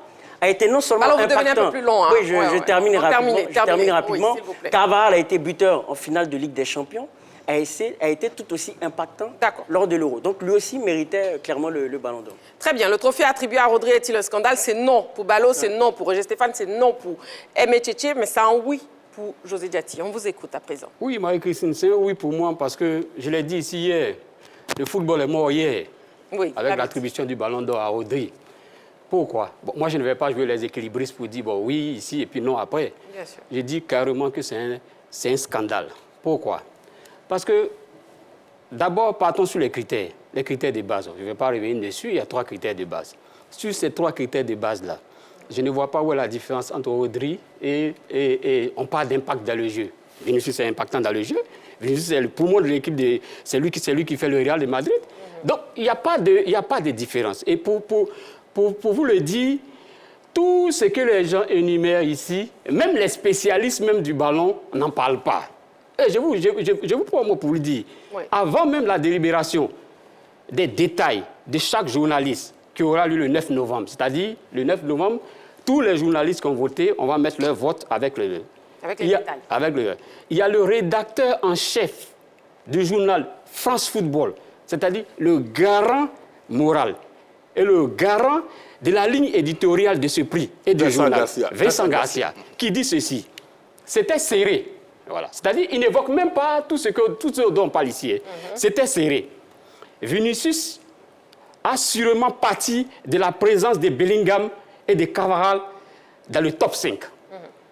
a été non seulement Alors, vous impactant... devenez un peu plus long. Hein? Oui, je termine rapidement. Oui, Carvajal a été buteur en finale de Ligue des Champions, a été tout aussi impactant lors de l'Euro. Donc lui aussi méritait clairement le Ballon d'Or. Très bien. Le trophée attribué à Rodri est-il un scandale? C'est non pour Ballot, c'est non pour Roger Stéphane, c'est non pour Aimé Tchétché, mais c'est un oui pour José Diati. On vous écoute à présent. Oui, Marie-Christine, c'est un oui pour moi parce que, je l'ai dit ici hier, le football est mort hier avec l'attribution du Ballon d'Or à Rodri. Pourquoi? Bon, moi, je ne vais pas jouer les équilibristes pour dire bon, oui, ici, et puis non, après. Bien sûr. Je dis carrément que c'est un scandale. Pourquoi? Parce que, d'abord, partons sur les critères de base. Je ne vais pas revenir dessus, il y a 3 critères de base. Sur ces 3 critères de base-là, je ne vois pas où est la différence entre Rodri et on parle d'impact dans le jeu. Vinicius est impactant dans le jeu. Vinicius, c'est le poumon de l'équipe, c'est lui qui fait le Real de Madrid. Donc, il n'y a pas de différence. Et pour vous le dire, tout ce que les gens énumèrent ici, même les spécialistes même du ballon, n'en parlent pas. Et je vous prends un mot pour vous le dire. Avant même la délibération des détails de chaque journaliste qui aura lieu le 9 novembre, c'est-à-dire le 9 novembre, tous les journalistes qui ont voté, on va mettre leur vote avec les détails. Il y a le rédacteur en chef du journal France Football, c'est-à-dire le garant moral et le garant de la ligne éditoriale de ce prix et du journal, Vincent Garcia, qui dit ceci. C'était serré. Voilà. C'est-à-dire qu'il n'évoque même pas tout ce dont on parle ici. C'était serré. Vinicius a sûrement parti de la présence de Bellingham et de Carvajal dans le top 5.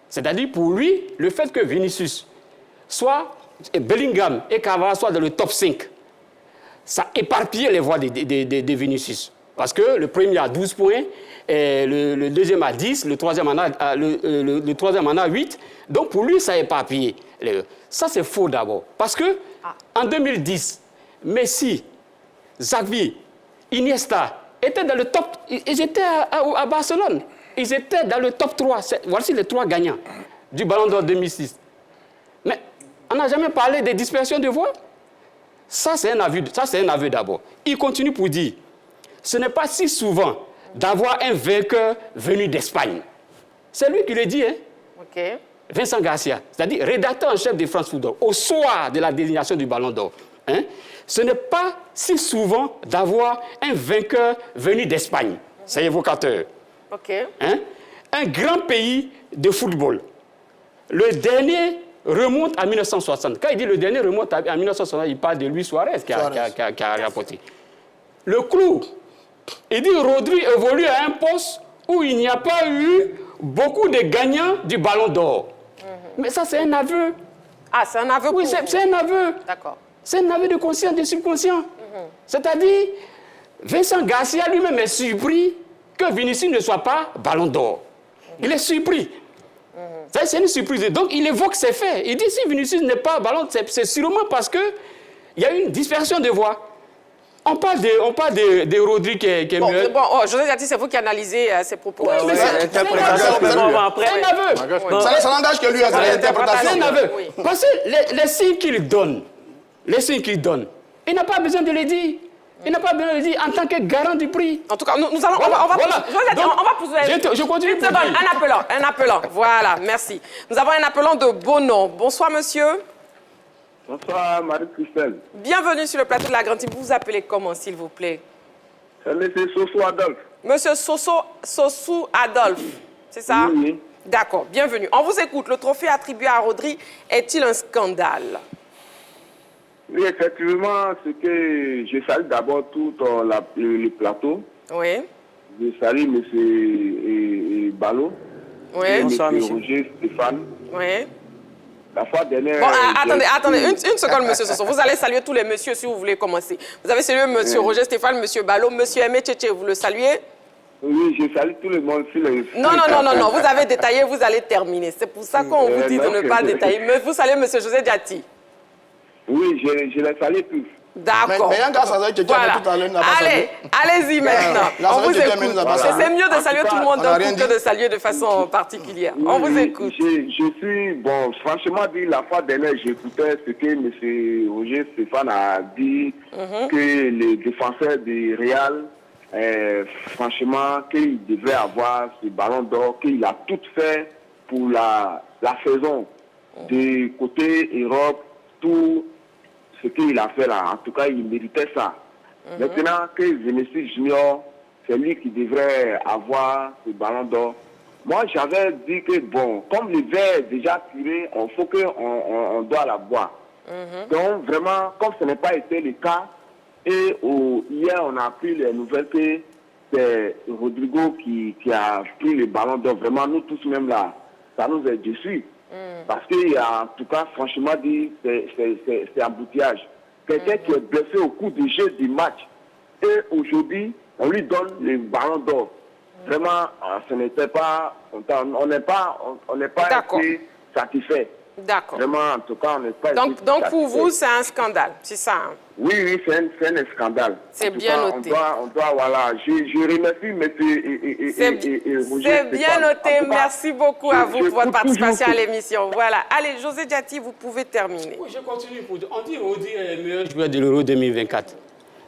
C'est-à-dire pour lui, le fait que Vinicius Bellingham et Carvajal soient dans le top 5, ça éparpillait les voix de Vinicius. Parce que le premier a 12 points, et le deuxième a 10, le troisième en a 8. Donc pour lui, ça a éparpillé. Ça, c'est faux d'abord. Parce que en 2010, Messi, Xavi, Iniesta, étaient dans le top. Ils étaient à Barcelone. Ils étaient dans le top 3. Voici les 3 gagnants du Ballon d'Or 2006. Mais on n'a jamais parlé des dispersions de voix. Ça, c'est un aveu d'abord. Il continue pour dire, ce n'est pas si souvent d'avoir un vainqueur venu d'Espagne. C'est lui qui le dit, hein? OK. Vincent Garcia, c'est-à-dire rédacteur en chef de France Football, au soir de la désignation du Ballon d'Or. Hein? Ce n'est pas si souvent d'avoir un vainqueur venu d'Espagne. C'est évocateur. OK. Hein? Un grand pays de football. Le dernier remonte à 1960. Quand il dit le dernier remonte à 1960, il parle de Luis Suarez qui a rapporté. Le clou, il dit Rodri évolue à un poste où il n'y a pas eu beaucoup de gagnants du Ballon d'Or. Mais ça, c'est un aveu. Ah, c'est un aveu. Oui, c'est un aveu. D'accord. C'est un aveu de conscient, de subconscient. C'est-à-dire, Vincent Garcia lui-même est surpris que Vinicius ne soit pas Ballon d'Or. Il est surpris. C'est une surprise. Donc, il évoque ses faits. Il dit, si Vinicius n'est pas Ballon d'Or, c'est sûrement parce qu'il y a une dispersion de voix. On parle de Rodri qui est mieux. José Diatty, c'est vous qui analysez ces propos. Oui, mais c'est un aveu. Ça n'engage que lui à son interprétation. C'est un aveu. Parce que les signes qu'il donne, il n'a pas besoin de les dire. Il n'a pas besoin de le dire en tant que garant du prix. En tout cas, on va poser je continue pour un appelant. Voilà, merci. Nous avons un appelant de Bono. Bonsoir, monsieur. Bonsoir, Marie-Christelle. Bienvenue sur le plateau de la Grande Team. Vous vous appelez comment, s'il vous plaît? C'est monsieur Soso Adolphe. Monsieur Soso Adolphe, c'est ça? Oui. D'accord, bienvenue. On vous écoute. Le trophée attribué à Rodri est-il un scandale? Oui, effectivement, ce que je salue d'abord tout le plateau. Oui. Je salue M. Ballot. Oui. Et Bonsoir, M. Roger Stéphane. Oui. La fois dernière... Bon, attendez, une seconde, monsieur Soso. Vous allez saluer tous les messieurs si vous voulez commencer. Vous avez salué M. Roger Stéphane, M. Ballot, M. Aimé Tchétché, vous le saluez? Oui, je salue tout le monde. Non, vous avez détaillé, vous allez terminer. C'est pour ça qu'on vous dit de ne pas détailler. Mais vous saluez M. José Diatty. Oui, je les salue tous. D'accord. Mais il y a un gars, ça veut dire tout à l'heure, n'a pas salué. Allez-y maintenant. On vous écoute. C'est mieux de saluer tout le monde d'un coup que de saluer de façon particulière. On vous écoute. Je suis, bon, franchement dit, la fois dernière, j'écoutais ce que M. Roger Stéphane a dit, que les défenseurs du Real, franchement, qu'il devait avoir ce ballon d'or, qu'il a tout fait pour la saison. Du côté Europe, tout ce qu'il a fait là, en tout cas, il méritait ça. Maintenant que Vinicius Junior, c'est lui qui devrait avoir ce ballon d'or. Moi, j'avais dit que, bon, comme le verre est déjà tiré, il faut qu'on doit la boire. Donc, vraiment, comme ce n'est pas été le cas, et hier, on a appris les nouvelles que c'est Rodrigo qui a pris le ballon d'or. Vraiment, nous tous même là, ça nous est déçus. Parce qu'il y a, en tout cas, franchement dit, c'est embouteillage. Quelqu'un qui est blessé au cours du jeu du match, et aujourd'hui, on lui donne le ballon d'or. Vraiment, ce n'était pas, on n'est pas été satisfait. D'accord. Vraiment, en tout cas, on n'est pas donc pour vous, c'est un scandale, c'est ça? Hein? Oui, c'est un scandale. C'est bien noté. On doit, voilà, je remercie C'est bien noté. Merci beaucoup à vous pour votre participation à l'émission. Voilà. Allez, José Diatty, vous pouvez terminer. Oui, je continue. On dit Rodri est le meilleur joueur de l'Euro 2024.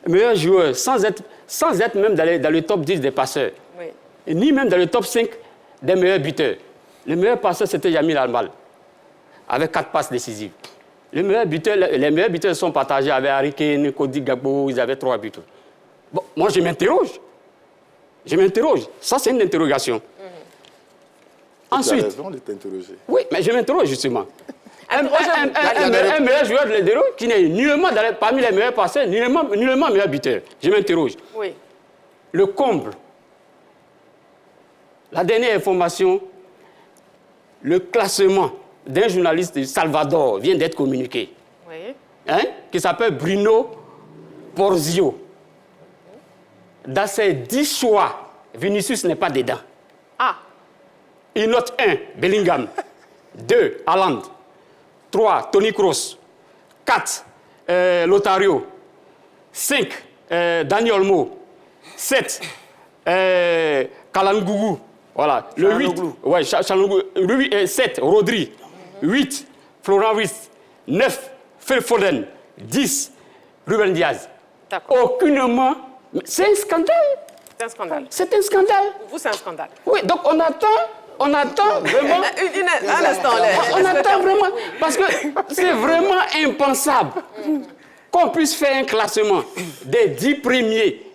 Meilleur joueur, sans être même dans le top 10 des passeurs. Oui. Et ni même dans le top 5 des meilleurs buteurs. Le meilleur passeur, c'était Yamil Almal, avec 4 passes décisives. Les meilleurs buteurs sont partagés avec Harry Kane, Cody Gakpo, ils avaient 3 buts. Bon, moi, je m'interroge. Ça, c'est une interrogation. Ensuite... Tu as raison de t'interroger. Oui, mais je m'interroge, justement. Un meilleur joueur de l'Euro qui n'est nullement parmi les meilleurs passeurs, nullement meilleur buteur. Je m'interroge. Oui. Le comble. La dernière information, le classement d'un journaliste de Salvador vient d'être communiqué. Oui. Qui s'appelle Bruno Porzio. Dans ses 10 choix, Vinicius n'est pas dedans. Ah. Il note 1, Bellingham. 2, Haaland. 3, Toni Kroos. 4, Lotario. 5, Dani Olmo. 7, Kalangougou. Voilà. Le 8, ouais, 7, Rodri. 8, Florent Wirtz. 9, Phil Foden. 10, Ruben Diaz. Aucunement. C'est un scandale. C'est un scandale. C'est un scandale. Pour vous, c'est un scandale. Oui, donc on attend vraiment. Un instant, on attend vraiment. Parce que c'est vraiment impensable qu'on puisse faire un classement des 10 premiers,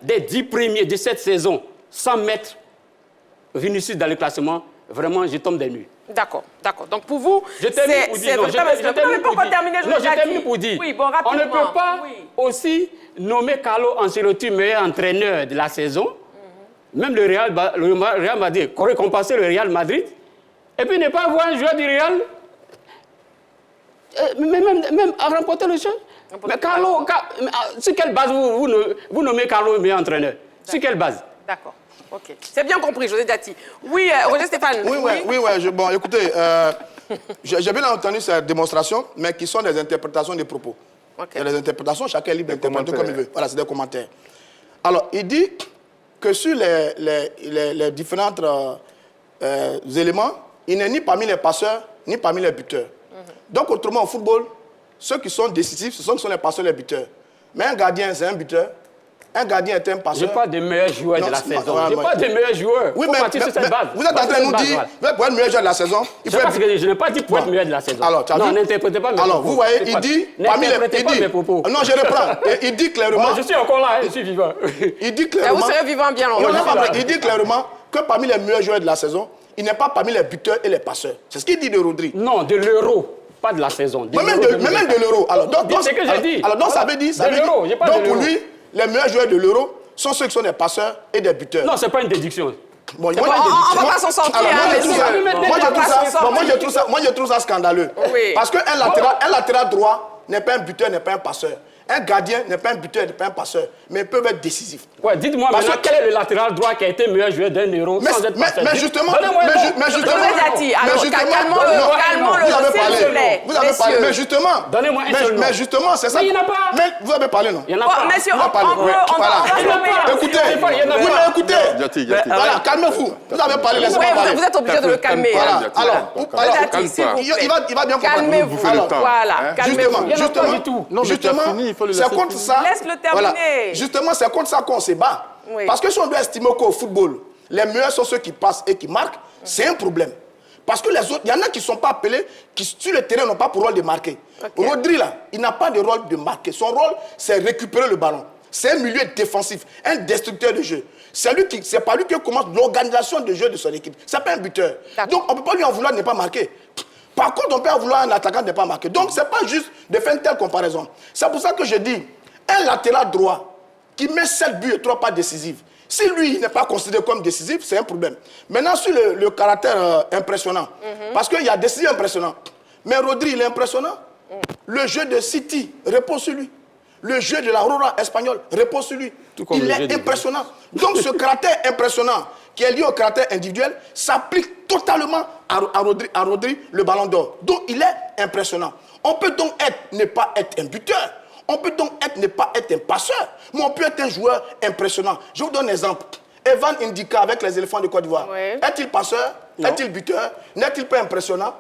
des 10 premiers de cette saison sans mettre Vinicius dans le classement. Vraiment, je tombe des nues. D'accord, d'accord. Donc pour vous, je termine pour dire. Vous n'avez pas encore terminé, je termine pour dire. Oui, bon, rapidement. On ne peut pas aussi nommer Carlo Ancelotti meilleur entraîneur de la saison. Même le Real Madrid, récompenser le Real Madrid, et puis ne pas avoir un joueur du Real, même à remporter le jeu. Mais Carlo, sur quelle base vous nommez Carlo meilleur entraîneur? Sur quelle base? D'accord. Ok. C'est bien compris, José Dati. Oui, Roger Stéphane. Oui. Bon, écoutez, j'ai bien entendu cette démonstration, mais qui sont des interprétations des propos. Okay. Les interprétations, chacun est libre d'interpréter comme il veut. Voilà, c'est des commentaires. Alors, il dit que sur les différents éléments, il n'est ni parmi les passeurs, ni parmi les buteurs. Donc, autrement, au football, ceux qui sont décisifs, ce sont les passeurs, les buteurs. Mais un gardien, c'est un buteur. Un gardien est un passeur. Je n'ai pas de meilleurs joueurs de la saison. Je n'ai pas de meilleurs joueurs. Oui, mais vous êtes en train de nous dire, pour être meilleur joueur de la saison, il faut être... Je n'ai pas dit pour être meilleur de la saison. Alors, non, n'interprétez pas mes propos. Alors, vous voyez, il dit... N'interprétez pas mes propos. Non, je reprends. Il dit clairement... Je suis encore là, je suis vivant. Il dit clairement... Vous serez vivant bien longtemps. Il dit clairement que parmi les meilleurs joueurs de la saison, il n'est pas parmi les buteurs et les passeurs. C'est ce qu'il dit de Rodri. Non, de l'Euro. Pas de la saison. Mais même de l'Euro. Alors, c'est ce que j'ai dit. Alors, donc, ça veut dire... Donc, pour lui, les meilleurs joueurs de l'Euro sont ceux qui sont des passeurs et des buteurs. Non, ce n'est pas une déduction. Bon, on ne va pas s'en sortir. Moi, je trouve ça scandaleux. Oui. Parce qu'un latéral droit n'est pas un buteur, n'est pas un passeur. Un gardien n'est pas un buteur, n'est pas un passeur. Mais ils peuvent être décisifs. Ouais, dites-moi maintenant, quel est le latéral droit qui a été meilleur joueur d'un Euro sans être passeur? Mais justement... Calmons-le, s'il vous plaît. Vous avez parlé, mais justement... Donnez-moi un seul nom. Mais justement, c'est ça... Mais il n'y en a pas. Mais vous avez parlé, non? Il n'y en a pas. Messieurs, on va... Écoutez, voilà, calmez-vous. Vous avez parlé, laissez-moi parler. Vous êtes obligé de le calmer. Alors, il va bien comprendre. Calmez-vous. Voilà, calmez-vous. Justement, c'est contre ça. Laisse-le terminer. Justement, c'est contre ça qu'on se bat. Parce que si on doit estimer qu'au football, les meilleurs sont ceux qui passent et qui marquent, c'est un problème. Parce que les autres, il y en a qui ne sont pas appelés, qui sur le terrain n'ont pas pour rôle de marquer. Rodri, là, il n'a pas de rôle de marquer. Son rôle, c'est récupérer le ballon. C'est un milieu défensif, un destructeur de jeu. C'est pas lui qui commence l'organisation de jeu de son équipe. Ce n'est pas un buteur. Donc, on ne peut pas lui en vouloir de ne pas marquer. Par contre, on peut en vouloir un attaquant de ne pas marquer. Donc, ce n'est pas juste de faire une telle comparaison. C'est pour ça que je dis, un latéral droit qui met 7 buts et 3 pas décisifs, si lui, il n'est pas considéré comme décisif, c'est un problème. Maintenant, sur le caractère impressionnant, parce qu'il y a décisif impressionnant, mais Rodri, il est impressionnant. Le jeu de City repose sur lui. Le jeu de la Aurora espagnole repose sur lui. Il est impressionnant. Donc, ce caractère impressionnant qui est lié au caractère individuel s'applique totalement à Rodri, le ballon d'or. Donc, il est impressionnant. On peut donc ne pas être un buteur. On peut donc ne pas être un passeur. Mais on peut être un joueur impressionnant. Je vous donne un exemple. Evan Indika avec les éléphants de Côte d'Ivoire. Est-il passeur? Est-il buteur? N'est-il pas impressionnant?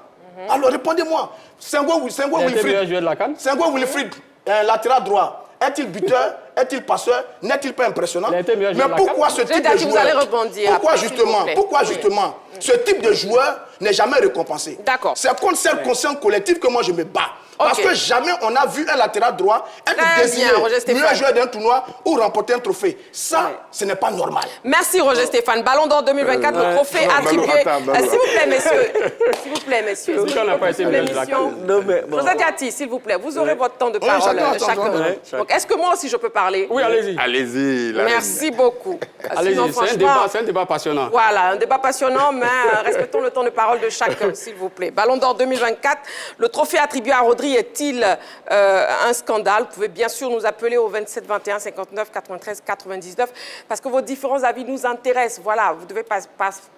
Alors, répondez-moi. Senghor Wilfried, latéral droit. Est-il buteur? Est-il passeur? N'est-il pas impressionnant? Mais pourquoi ce type de joueur? Pourquoi justement ce type de joueur n'est jamais récompensé? D'accord. C'est contre cette conscience collective que moi je me bats. Parce que jamais on a vu un latéral droit être désigné meilleur joueur d'un tournoi ou remporter un trophée. Ça, ce n'est pas normal. Merci Roger Stéphane. Ballon d'or 2024, le trophée attribué. S'il vous plaît, messieurs. S'il vous plaît, messieurs. José Diati, s'il vous plaît, vous aurez votre temps de parole chacun. Donc, est-ce que moi aussi je peux parler? Oui, allez-y. Allez-y. Merci beaucoup. Allez-y, c'est un débat passionnant. Voilà, un débat passionnant, mais respectons le temps de parole de chacun, s'il vous plaît. Ballon d'or 2024, le trophée attribué à Rodri Rodri est-il un scandale? Vous pouvez bien sûr nous appeler au 27 21 59 93 99 parce que vos différents avis nous intéressent. Voilà, vous devez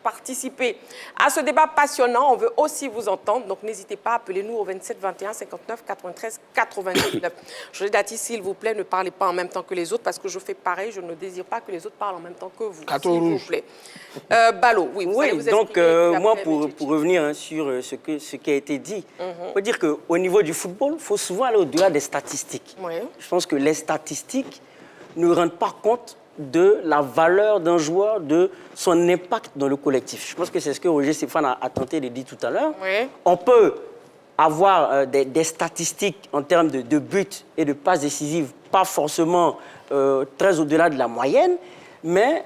participer à ce débat passionnant. On veut aussi vous entendre, donc n'hésitez pas, appelez-nous au 27 21 59 93 99. José Dati, s'il vous plaît, ne parlez pas en même temps que les autres parce que je fais pareil, je ne désire pas que les autres parlent en même temps que vous. Carton rouge. S'il vous plaît. Ballot, oui, vous allez vous donc exprimer, moi, pour revenir sur ce qui a été dit, il faut dire qu'au niveau du football, il faut souvent aller au-delà des statistiques. Oui. Je pense que les statistiques ne rendent pas compte de la valeur d'un joueur, de son impact dans le collectif. Je pense que c'est ce que Roger Stéphane a tenté de dire tout à l'heure. Oui. On peut avoir des statistiques en termes de buts et de passes décisives, pas forcément très au-delà de la moyenne, mais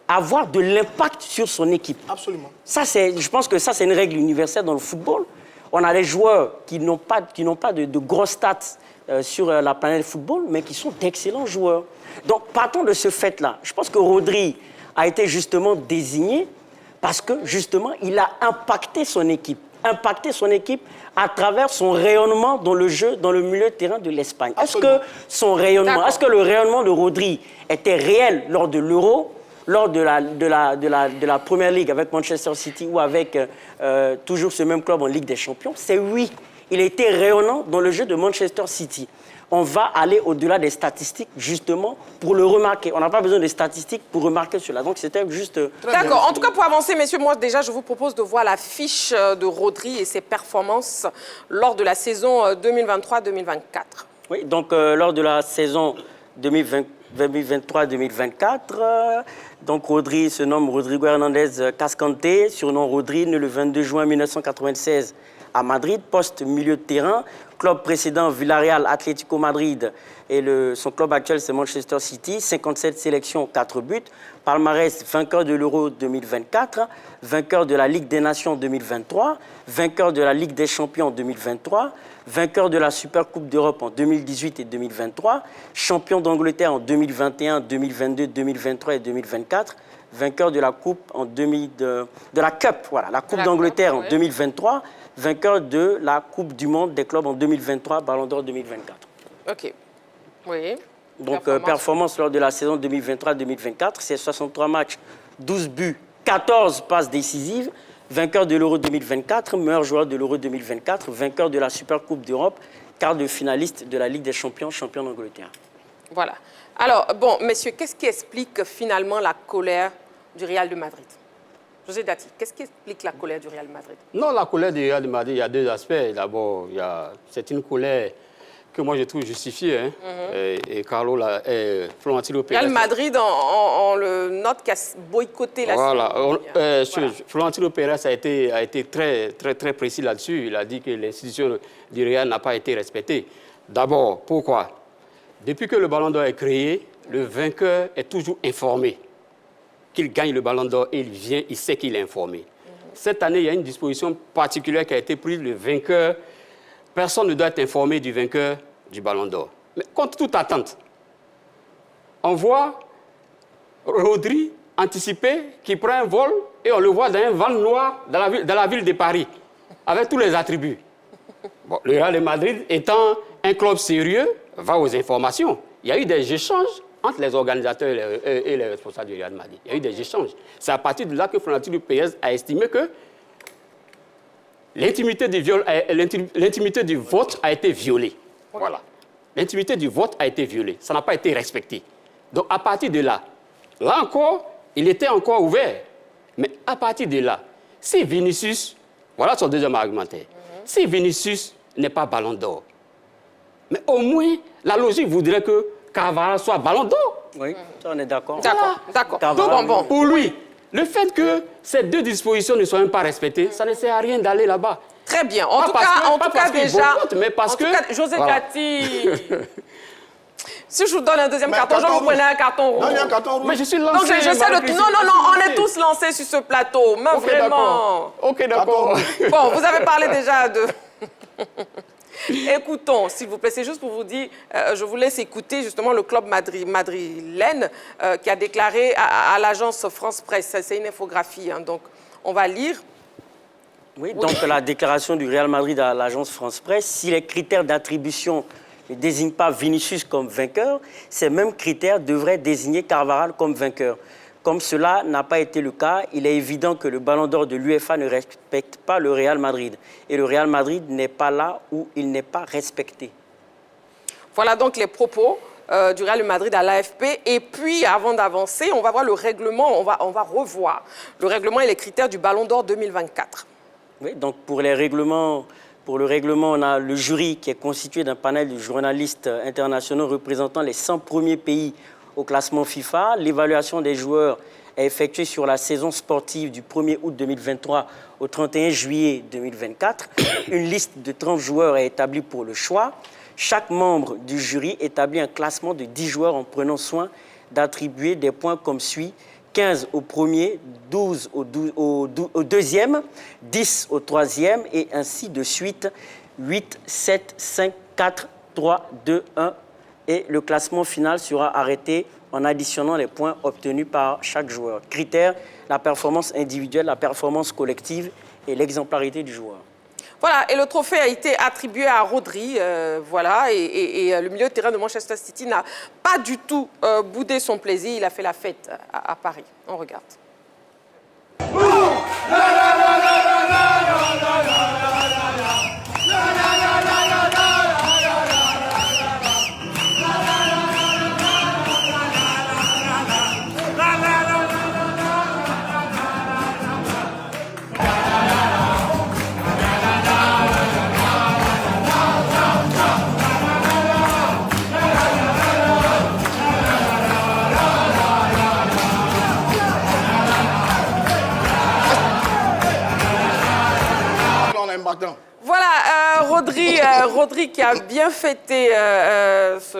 avoir de l'impact sur son équipe. Absolument. Je pense que ça, c'est une règle universelle dans le football. On a des joueurs qui n'ont pas de grosses stats sur la planète football, mais qui sont d'excellents joueurs. Donc, partons de ce fait-là. Je pense que Rodri a été justement désigné parce que, justement, il a impacté son équipe à travers son rayonnement dans le jeu, dans le milieu de terrain de l'Espagne. Est-ce que le rayonnement de Rodri était réel lors de l'Euro, lors de la Première Ligue avec Manchester City ou avec toujours ce même club en Ligue des Champions? C'est oui. Il était rayonnant dans le jeu de Manchester City. On va aller au-delà des statistiques, justement, pour le remarquer. On n'a pas besoin de statistiques pour remarquer cela. Donc, c'était juste... D'accord. En tout cas, pour avancer, messieurs, moi, déjà, je vous propose de voir la fiche de Rodri et ses performances lors de la saison 2023-2024. Oui, donc, lors de la saison 2023-2024, donc Rodri se nomme Rodrigo Hernandez Cascante, surnom Rodri, né le 22 juin 1996 à Madrid, poste milieu de terrain. Club précédent, Villarreal, Atlético Madrid, et son club actuel, c'est Manchester City. 57 sélections, 4 buts. Palmarès, vainqueur de l'Euro 2024, vainqueur de la Ligue des Nations 2023, vainqueur de la Ligue des Champions 2023, vainqueur de la Supercoupe d'Europe en 2018 et 2023, champion d'Angleterre en 2021, 2022, 2023 et 2024, vainqueur de la Coupe de la Cup, voilà, la Coupe d'Angleterre en 2023, vainqueur de la Coupe du Monde des clubs en 2023, Ballon d'Or 2024. OK. Oui. Donc, performance lors de la saison 2023-2024, c'est 63 matchs, 12 buts, 14 passes décisives, vainqueur de l'Euro 2024, meilleur joueur de l'Euro 2024, vainqueur de la Supercoupe d'Europe, quart de finaliste de la Ligue des Champions, champion d'Angleterre. Voilà. Alors, bon, messieurs, qu'est-ce qui explique finalement la colère du Real de Madrid? José Dati, qu'est-ce qui explique la colère du Real de Madrid? Non, la colère du Real de Madrid, il y a deux aspects. D'abord, c'est une colère que moi je trouve justifiée. Hein. Et Carlo, Florentino Pérez... Real Madrid, on le note, qui a boycotté la saison. Florentino Pérez a été très, très, très précis là-dessus. Il a dit que l'institution du Real n'a pas été respectée. D'abord, pourquoi? Depuis que le Ballon d'Or est créé, le vainqueur est toujours informé qu'il gagne le Ballon d'Or et il sait qu'il est informé. Cette année, il y a une disposition particulière qui a été prise, le vainqueur. Personne ne doit être informé du vainqueur du Ballon d'Or. Mais contre toute attente, on voit Rodri anticiper, qui prend un vol et on le voit dans un van noir dans la ville de Paris, avec tous les attributs. Bon, le Real de Madrid, étant un club sérieux, va aux informations. Il y a eu des échanges entre les organisateurs et les responsables du Real de Madrid. Il y a eu des échanges. C'est à partir de là que Florentino Pérez a estimé que l'intimité du vote a été violée. Voilà. L'intimité du vote a été violée. Ça n'a pas été respecté. Donc, à partir de là encore, il était encore ouvert. Mais à partir de là, si Vinicius, voilà son deuxième argumentaire, si Vinicius n'est pas Ballon d'Or, mais au moins, la logique voudrait que Carvajal soit Ballon d'Or. Oui, ça on est d'accord. D'accord. Donc, pour lui, le fait que ces deux dispositions ne soient même pas respectées, ça ne sert à rien d'aller là-bas. Très bien. En tout cas, déjà... mais parce que... José Dati... Si je vous donne un deuxième carton, je vous prenais un carton rouge. Non, un carton rouge. Mais je suis lancé. Donc, non, on est tous lancés sur ce plateau. Mais okay, vraiment... OK, d'accord. Bon, vous avez parlé déjà de... Écoutons, s'il vous plaît, c'est juste pour vous dire, je vous laisse écouter justement le club madrilène qui a déclaré à l'agence France Presse, c'est une infographie, hein, donc on va lire. Oui, donc la déclaration du Real Madrid à l'agence France Presse, si les critères d'attribution ne désignent pas Vinicius comme vainqueur, ces mêmes critères devraient désigner Carvajal comme vainqueur. Comme cela n'a pas été le cas, il est évident que le Ballon d'Or de l'UEFA ne respecte pas le Real Madrid. Et le Real Madrid n'est pas là où il n'est pas respecté. Voilà donc les propos du Real Madrid à l'AFP. Et puis, avant d'avancer, on va voir le règlement, on va revoir le règlement et les critères du Ballon d'Or 2024. Oui, donc pour le règlement, on a le jury qui est constitué d'un panel de journalistes internationaux représentant les 100 premiers pays au classement FIFA. L'évaluation des joueurs est effectuée sur la saison sportive du 1er août 2023 au 31 juillet 2024. Une liste de 30 joueurs est établie pour le choix. Chaque membre du jury établit un classement de 10 joueurs en prenant soin d'attribuer des points comme suit: 15 au premier, 12 au deuxième, 10 au troisième et ainsi de suite. 8, 7, 5, 4, 3, 2, 1. Et le classement final sera arrêté en additionnant les points obtenus par chaque joueur. Critères: la performance individuelle, la performance collective et l'exemplarité du joueur. Voilà, et le trophée a été attribué à Rodri, voilà, et le milieu de terrain de Manchester City n'a pas du tout boudé son plaisir, il a fait la fête à Paris. On regarde. Voilà, Rodri qui a bien fêté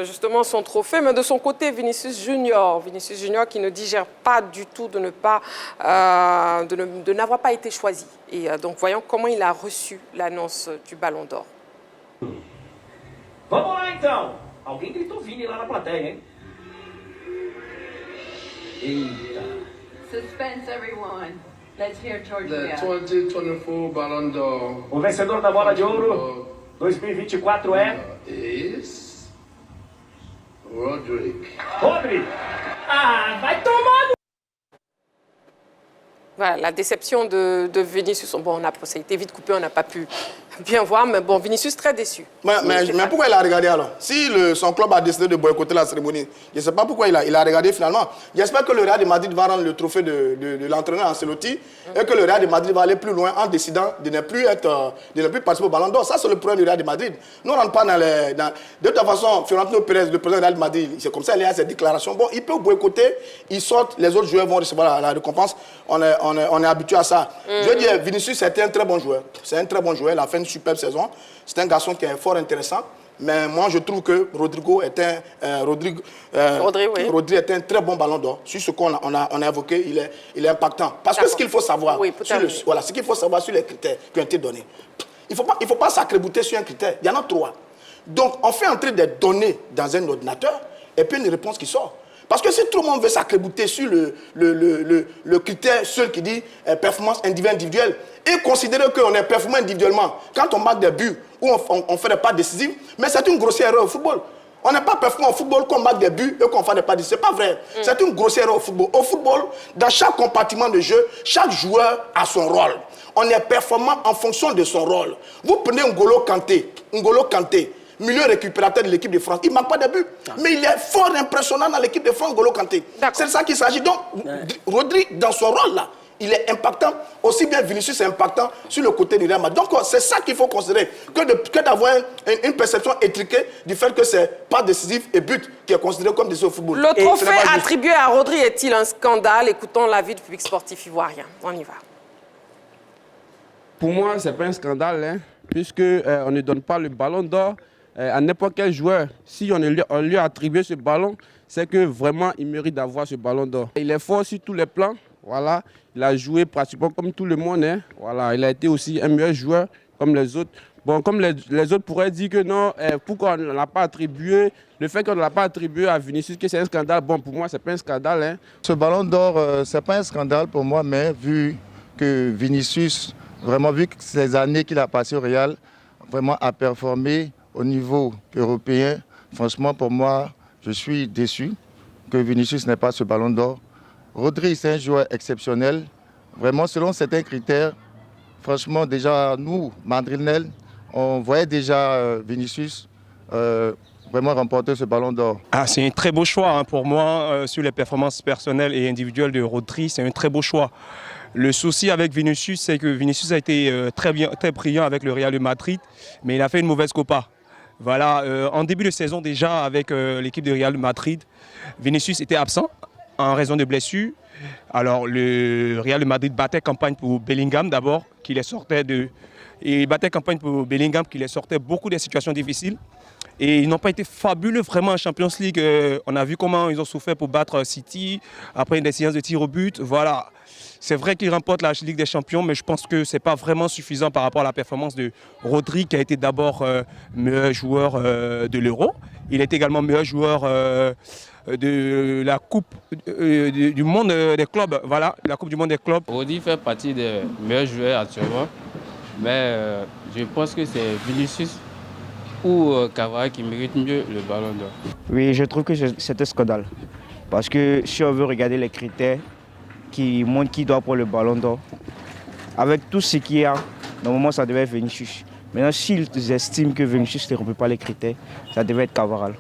justement son trophée, mais de son côté, Vinicius Junior qui ne digère pas du tout de n'avoir pas été choisi. Et donc voyons comment il a reçu l'annonce du Ballon d'Or. Vamos lá então! Alguém gritou Vini lá na plateia, hein? Eita! Suspense, everyone. Let's hear Georgia. The 2024 Ballon d'Or. O vencedor da Bola de Ouro 2024 é... Is... Rodri. Rodri! Ah, vai tomar no... Voilà, la déception de Vinicius. Bon, ça a été vite coupé, on n'a pas pu bien voir, mais bon, Vinicius très déçu. Mais pourquoi il a regardé alors? Si son club a décidé de boycotter la cérémonie, je ne sais pas pourquoi il a regardé finalement. J'espère que le Real de Madrid va rendre le trophée de l'entraîneur Ancelotti et que le Real de Madrid va aller plus loin en décidant de ne plus participer au Ballon d'Or. Ça, c'est le problème du Real de Madrid. Nous, on ne rentre pas De toute façon, Florentino Pérez, le président du Real de Madrid, c'est comme ça, il a ses déclarations. Bon, il peut boycotter, il sort, les autres joueurs vont recevoir la récompense. On est habitué à ça. Je veux dire, Vinicius, c'était un très bon joueur. C'est un très bon joueur, il a fait une superbe saison. C'est un garçon qui est fort intéressant. Mais moi, je trouve que Rodri est un très bon Ballon d'Or. Sur ce qu'on a évoqué, il est impactant. Parce que ce qu'il faut savoir, ce qu'il faut savoir sur les critères qui ont été donnés, il ne faut pas s'accrébuter sur un critère. Il y en a 3. Donc, on fait entrer des données dans un ordinateur et puis une réponse qui sort. Parce que si tout le monde veut s'accrébuter sur le critère seul qui dit performance individuelle et considérer qu'on est performant individuellement quand on marque des buts ou on fait des pas décisifs, mais c'est une grossière erreur au football. On n'est pas performant au football qu'on marque des buts et qu'on fait des pas décisifs. Ce n'est pas vrai. C'est une grossière erreur au football. Au football, dans chaque compartiment de jeu, chaque joueur a son rôle. On est performant en fonction de son rôle. Vous prenez N'Golo Kanté, milieu récupérateur de l'équipe de France. Il ne marque pas de but, mais il est fort impressionnant dans l'équipe de France, N'Golo Kanté. C'est de ça qu'il s'agit. Donc, Rodri, dans son rôle là, il est impactant. Aussi bien Vinicius est impactant sur le côté du Real Madrid. Donc, c'est ça qu'il faut considérer, que d'avoir une perception étriquée du fait que c'est pas décisif et but qui est considéré comme décisif au football. Le trophée attribué à Rodri est-il un scandale? Écoutons l'avis du public sportif ivoirien. On y va. Pour moi, ce n'est pas un scandale, hein, puisque on ne donne pas le Ballon d'Or à n'importe quel joueur. Si on lui a attribué ce ballon, c'est que vraiment il mérite d'avoir ce Ballon d'Or. Il est fort sur tous les plans. Voilà. Il a joué pratiquement comme tout le monde. Hein. Voilà. Il a été aussi un meilleur joueur comme les autres. Bon, comme les autres pourraient dire que non, pourquoi on ne l'a pas attribué, le fait qu'on ne l'a pas attribué à Vinicius, que c'est un scandale. Bon, pour moi, ce n'est pas un scandale. Hein. Ce Ballon d'Or, ce n'est pas un scandale pour moi, mais vu que Vinicius Vraiment, vu que ces années qu'il a passées au Real, vraiment a performé au niveau européen, franchement, pour moi, je suis déçu que Vinicius n'ait pas ce ballon d'or. Rodri, c'est un joueur exceptionnel. Vraiment, selon certains critères, franchement, déjà, nous, madrilènes, on voyait déjà Vinicius vraiment remporter ce ballon d'or. C'est un très beau choix pour moi sur les performances personnelles et individuelles de Rodri. C'est un très beau choix. Le souci avec Vinicius, c'est que Vinicius a été très brillant avec le Real de Madrid, mais il a fait une mauvaise Copa. Voilà, en début de saison déjà avec l'équipe de Real de Madrid, Vinicius était absent en raison de blessures. Alors le Real de Madrid battait campagne pour Bellingham d'abord, qui les sortait beaucoup des situations difficiles. Et ils n'ont pas été fabuleux vraiment en Champions League. On a vu comment ils ont souffert pour battre City, après une séance de tirs au but. Voilà. C'est vrai qu'ils remportent la Ligue des Champions, mais je pense que ce n'est pas vraiment suffisant par rapport à la performance de Rodri, qui a été d'abord meilleur joueur de l'Euro. Il est également meilleur joueur de la Coupe du monde des clubs. Voilà, la Coupe du monde des clubs. Rodri fait partie des meilleurs joueurs actuellement, mais je pense que c'est Vinicius ou Cavani qui mérite mieux le ballon d'or. Oui, je trouve que c'est un scandale. Parce que si on veut regarder les critères qui montrent qui doit prendre le ballon d'or, avec tout ce qu'il y a, normalement ça devait être Vinicius. Maintenant, s'ils estiment que Vinicius ne remplit pas les critères, ça devait être Cavani.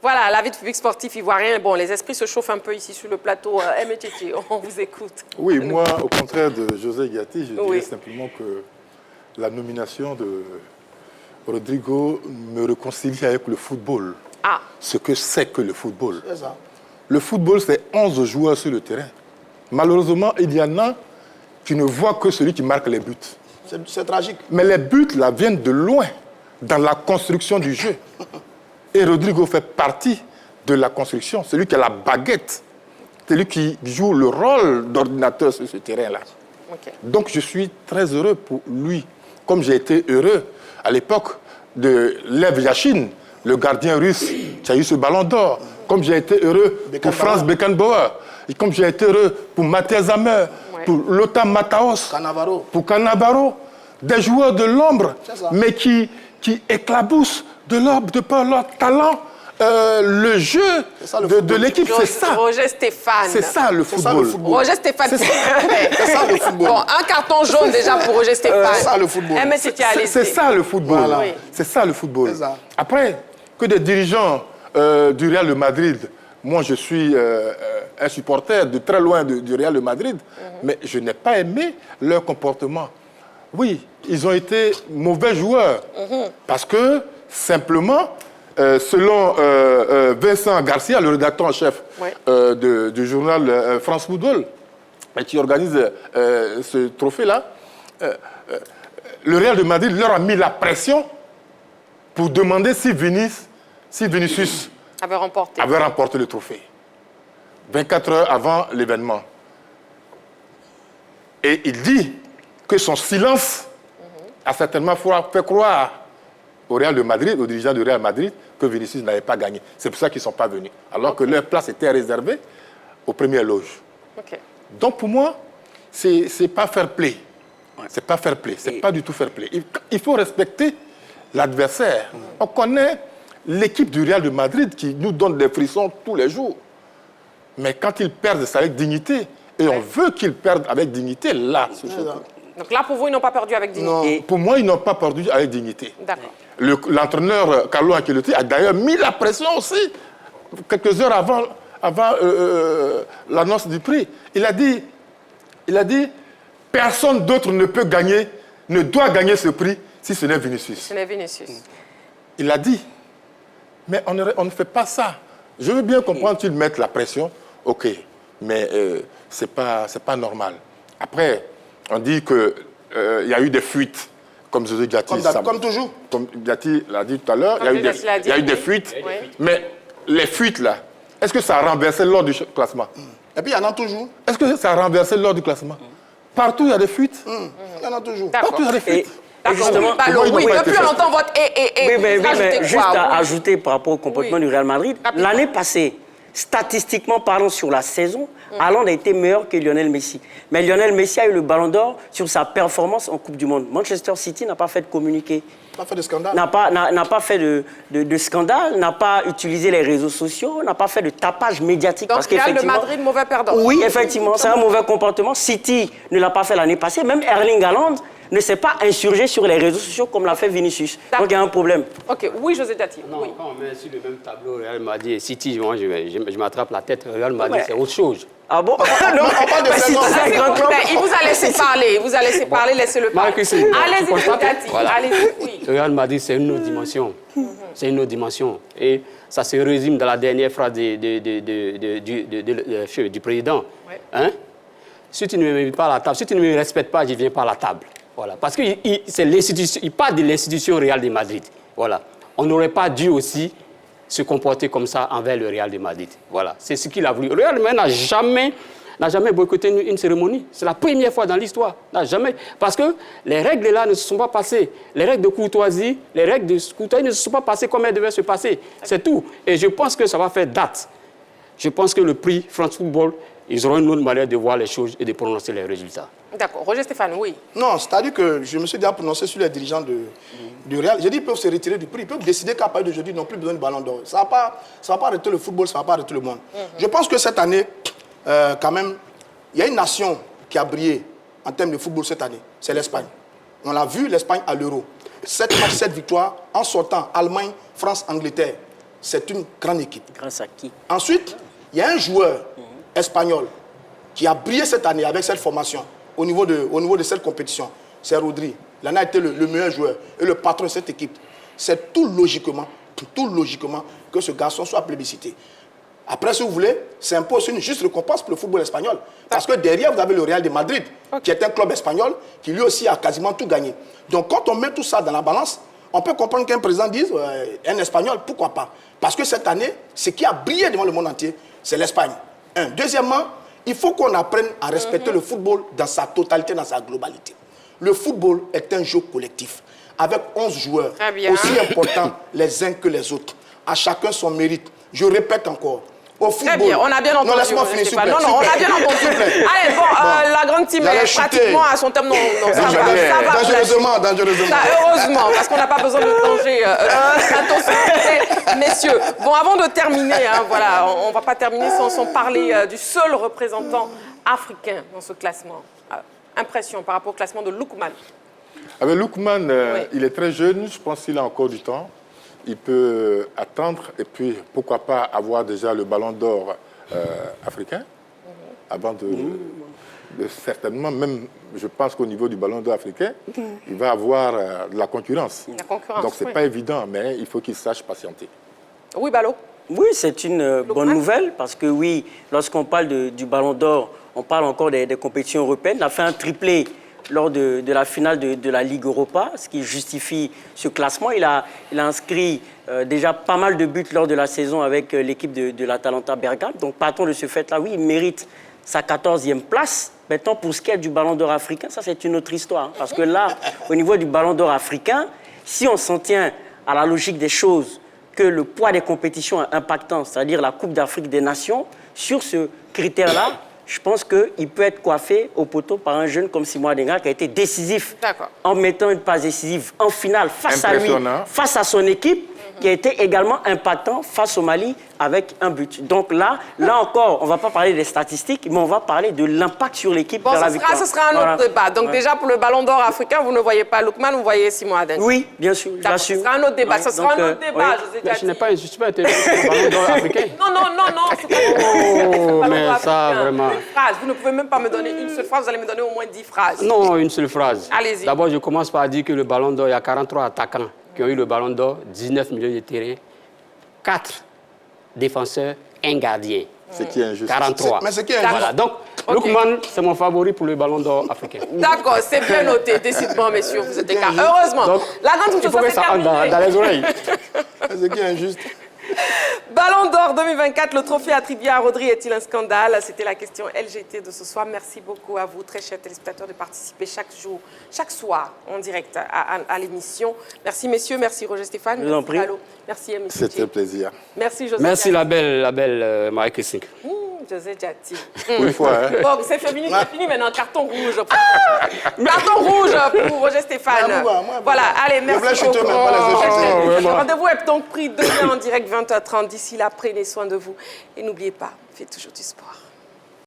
Voilà, l'avis du public sportif ivoirien. Bon, les esprits se chauffent un peu ici sur le plateau. Tchétché, on vous écoute. Oui, moi, au contraire de José Gatti, je dirais simplement que la nomination de Rodrigo me réconcilie avec le football. Ce que c'est que le football. C'est ça. Le football, c'est 11 joueurs sur le terrain. Malheureusement, il y en a qui ne voient que celui qui marque les buts. C'est tragique. Mais les buts, là, viennent de loin, dans la construction du jeu. Et Rodrigo fait partie de la construction. Celui qui a la baguette. Celui qui joue le rôle d'ordinateur sur ce terrain-là. Okay. Donc, je suis très heureux pour lui. Comme j'ai été heureux à l'époque de Lev Yashin, le gardien russe qui a eu ce ballon d'or. Comme j'ai été heureux pour Franz Beckenbauer. Et comme j'ai été heureux pour Matthias Sammer, pour Lothar Matthäus, pour Cannavaro. Des joueurs de l'ombre, mais qui éclaboussent de par leur talent le jeu de l'équipe. C'est ça. Roger Stéphane. C'est ça le football. Roger Stéphane. C'est ça le football. Bon, un carton jaune déjà pour Roger Stéphane. C'est ça le football. C'est ça le football. Voilà. Oui. C'est ça le football. Ça. Après, que des dirigeants du Real de Madrid, moi je suis un supporter de très loin du Real de Madrid, mais je n'ai pas aimé leur comportement. Oui, ils ont été mauvais joueurs. Parce que, simplement, selon Vincent Garcia, le rédacteur en chef du journal France Football, qui organise ce trophée-là, le Real de Madrid leur a mis la pression pour demander si Vinicius avait remporté le trophée. 24 heures avant l'événement. Et il dit que son silence a certainement fait croire au Real de Madrid, aux dirigeants du Real Madrid, que Vinicius n'avait pas gagné. C'est pour ça qu'ils ne sont pas venus. Alors que leur place était réservée aux premières loges. Donc pour moi, c'est pas fair play. C'est pas fair play. C'est pas du tout fair play. Il faut respecter l'adversaire. On connaît l'équipe du Real de Madrid qui nous donne des frissons tous les jours. Mais quand ils perdent, c'est avec dignité. Et on veut qu'ils perdent avec dignité, là. Donc là, pour vous, ils n'ont pas perdu avec dignité? Non, pour moi, ils n'ont pas perdu avec dignité. D'accord. L'entraîneur Carlo Ancelotti a d'ailleurs mis la pression aussi, quelques heures avant l'annonce du prix. Il a dit, personne d'autre ne doit gagner ce prix si ce n'est Vinicius. Ce n'est Vinicius. Il a dit, mais on ne fait pas ça. Je veux bien comprendre qu'ils mettent la pression, ok, mais c'est pas normal. Après, on dit qu'il y a eu des fuites, comme José Gatti. Comme toujours. Comme Gatti l'a dit tout à l'heure, il y a eu des fuites. Oui. Mais les fuites, là, est-ce que ça a renversé l'ordre du classement? Et puis, il y en a toujours. Est-ce que ça a renversé l'ordre du classement? Partout, il y a des fuites. Il y en a toujours. Partout, il y a des fuites. Et justement, oui, depuis longtemps, votre mais juste à ajouter par rapport au comportement du Real Madrid, l'année passée, statistiquement parlant sur la saison, Haaland a été meilleur que Lionel Messi. Mais Lionel Messi a eu le ballon d'or sur sa performance en Coupe du Monde. Manchester City n'a pas fait de communiqué. Pas fait de scandale. N'a pas fait de scandale, n'a pas utilisé les réseaux sociaux, n'a pas fait de tapage médiatique. Donc, parce Real de Madrid, mauvais perdant. Oui, effectivement, c'est un mauvais comportement. City ne l'a pas fait l'année passée. Même Erling Haaland ne s'est pas insurgé sur les réseaux sociaux comme l'a fait Vinicius. Donc, il y a un problème. Ok, oui, José Dati. Non, oui. quand on met sur le même tableau Real Madrid et City, moi, je m'attrape la tête. Real Madrid, c'est autre chose. Ah bon? Non, il vous a laissé parler. Il vous a laissé parler, laissez-le parler. Allez-y, José Dati. Allez-y. Real Madrid, c'est une autre dimension. C'est une autre dimension. Et ça se résume dans la dernière phrase du président. Hein? Si tu ne me mets pas à la table, si tu ne me respectes pas, je ne viens pas à la table. Voilà. Parce qu'il parle de l'institution Real de Madrid. Voilà. On n'aurait pas dû aussi se comporter comme ça envers le Real de Madrid. Voilà. C'est ce qu'il a voulu. Le Real n'a jamais boycotté une cérémonie. C'est la première fois dans l'histoire. Jamais. Parce que les règles là ne se sont pas passées. Les règles de courtoisie, ne se sont pas passées comme elles devaient se passer. C'est tout. Et je pense que ça va faire date. Je pense que le prix France Football, ils auront une autre manière de voir les choses et de prononcer les résultats. D'accord. Roger Stéphane, oui. Non, c'est-à-dire que je me suis déjà prononcé sur les dirigeants du Real. J'ai dit qu'ils peuvent se retirer du prix. Ils peuvent décider qu'à partir d'aujourd'hui, ils n'ont plus besoin de ballon d'or. Ça ne va pas arrêter le football, ça ne va pas arrêter le monde. Je pense que cette année, quand même, il y a une nation qui a brillé en termes de football cette année. C'est l'Espagne. On l'a vu, l'Espagne à l'Euro. 7 matchs, 7 victoires, en sortant Allemagne, France, Angleterre. C'est une grande équipe. Grâce à qui? Ensuite, il y a un joueur espagnol qui a brillé cette année avec cette formation au niveau de cette compétition. C'est Rodri. Il en a été le meilleur joueur et le patron de cette équipe. C'est tout logiquement que ce garçon soit plébiscité. Après, si vous voulez, c'est un peu aussi une juste récompense pour le football espagnol. Parce que derrière, vous avez le Real de Madrid, qui est un club espagnol, qui lui aussi a quasiment tout gagné. Donc, quand on met tout ça dans la balance, on peut comprendre qu'un président dise, un Espagnol, pourquoi pas? Parce que cette année, ce qui a brillé devant le monde entier, c'est l'Espagne. Deuxièmement, il faut qu'on apprenne à respecter le football dans sa totalité, dans sa globalité. Le football est un jeu collectif, avec 11 joueurs, aussi importants les uns que les autres. À chacun son mérite. Je répète encore. Au football, très bien, on a bien entendu. Non, laisse-moi finir, s'il vous plaît. Non, on a bien entendu. Allez, bon, la grande team est pratiquement à son terme. Non, ça va. Dangereusement. Heureusement, parce qu'on n'a pas besoin de danger. Attention, messieurs. Bon, avant de terminer, voilà, on ne va pas terminer sans parler du seul représentant africain dans ce classement. Impression par rapport au classement de Lookman. Avec Lookman, il est très jeune, je pense qu'il a encore du temps. Il peut attendre et puis pourquoi pas avoir déjà le ballon d'or africain avant de certainement, même je pense qu'au niveau du ballon d'or africain, il va avoir de la concurrence. Donc c'est pas évident, mais il faut qu'il sache patienter. Oui, Balo. Oui, c'est une bonne nouvelle parce que oui, lorsqu'on parle du ballon d'or, on parle encore des compétitions européennes. Il a fait un triplé lors de la finale de la Ligue Europa, ce qui justifie ce classement. Il a inscrit déjà pas mal de buts lors de la saison avec l'équipe de l'Atalanta Bergame. Donc, partons de ce fait-là, oui, il mérite sa 14e place. Maintenant, pour ce qui est du Ballon d'Or africain, ça, c'est une autre histoire. Parce que là, au niveau du Ballon d'Or africain, si on s'en tient à la logique des choses, que le poids des compétitions est impactant, c'est-à-dire la Coupe d'Afrique des Nations, sur ce critère-là, je pense qu'il peut être coiffé au poteau par un jeune comme Simon Adenga qui a été décisif en mettant une passe décisive en finale face à lui, face à son équipe, qui a été également impactant face au Mali avec un but. Donc là encore, on ne va pas parler des statistiques, mais on va parler de l'impact sur l'équipe vers la victoire. Ce sera un autre débat. Donc déjà, pour le Ballon d'Or africain, vous ne voyez pas Lookman, vous voyez Simon Adenga. Oui, bien sûr, j'assume. Ce sera un autre débat. Ce sera un autre débat, je n'ai pas intéressé au Ballon d'Or africain. Non, c'est pas mais ça, vraiment... Vous ne pouvez même pas me donner une seule phrase, vous allez me donner au moins 10 phrases. Non, une seule phrase. Allez-y. D'abord, je commence par dire que le Ballon d'Or, il y a 43 attaquants qui ont eu le Ballon d'Or, 19 milieux de terrain, 4 défenseurs, 1 gardien. Ce qui est injuste. 43. Mais ce qui est injuste. Voilà. Donc, Lookman, c'est mon favori pour le Ballon d'Or africain. D'accord, c'est bien noté. Décidément, messieurs, vous êtes des cas. Heureusement. Donc, la grande il faut que ça entre dans les oreilles. Ce qui est injuste. Ballon d'Or 2024, le trophée attribué à Rodri est-il un scandale? C'était la question LGT de ce soir. Merci beaucoup à vous, très chers téléspectateurs, de participer chaque soir en direct à l'émission. Merci messieurs, merci Roger Stéphane. Je vous en prie. Merci monsieur. C'était un plaisir. Merci José. Merci la belle Marie-Christine. José Jati. Pour une fois, hein. Bon, c'est fini maintenant. Carton rouge. Carton rouge pour Roger Stéphane. Voilà, allez, merci beaucoup. Rendez-vous est donc pris demain en direct 20h30. D'ici là, prenez soin de vous. Et n'oubliez pas, faites toujours du sport.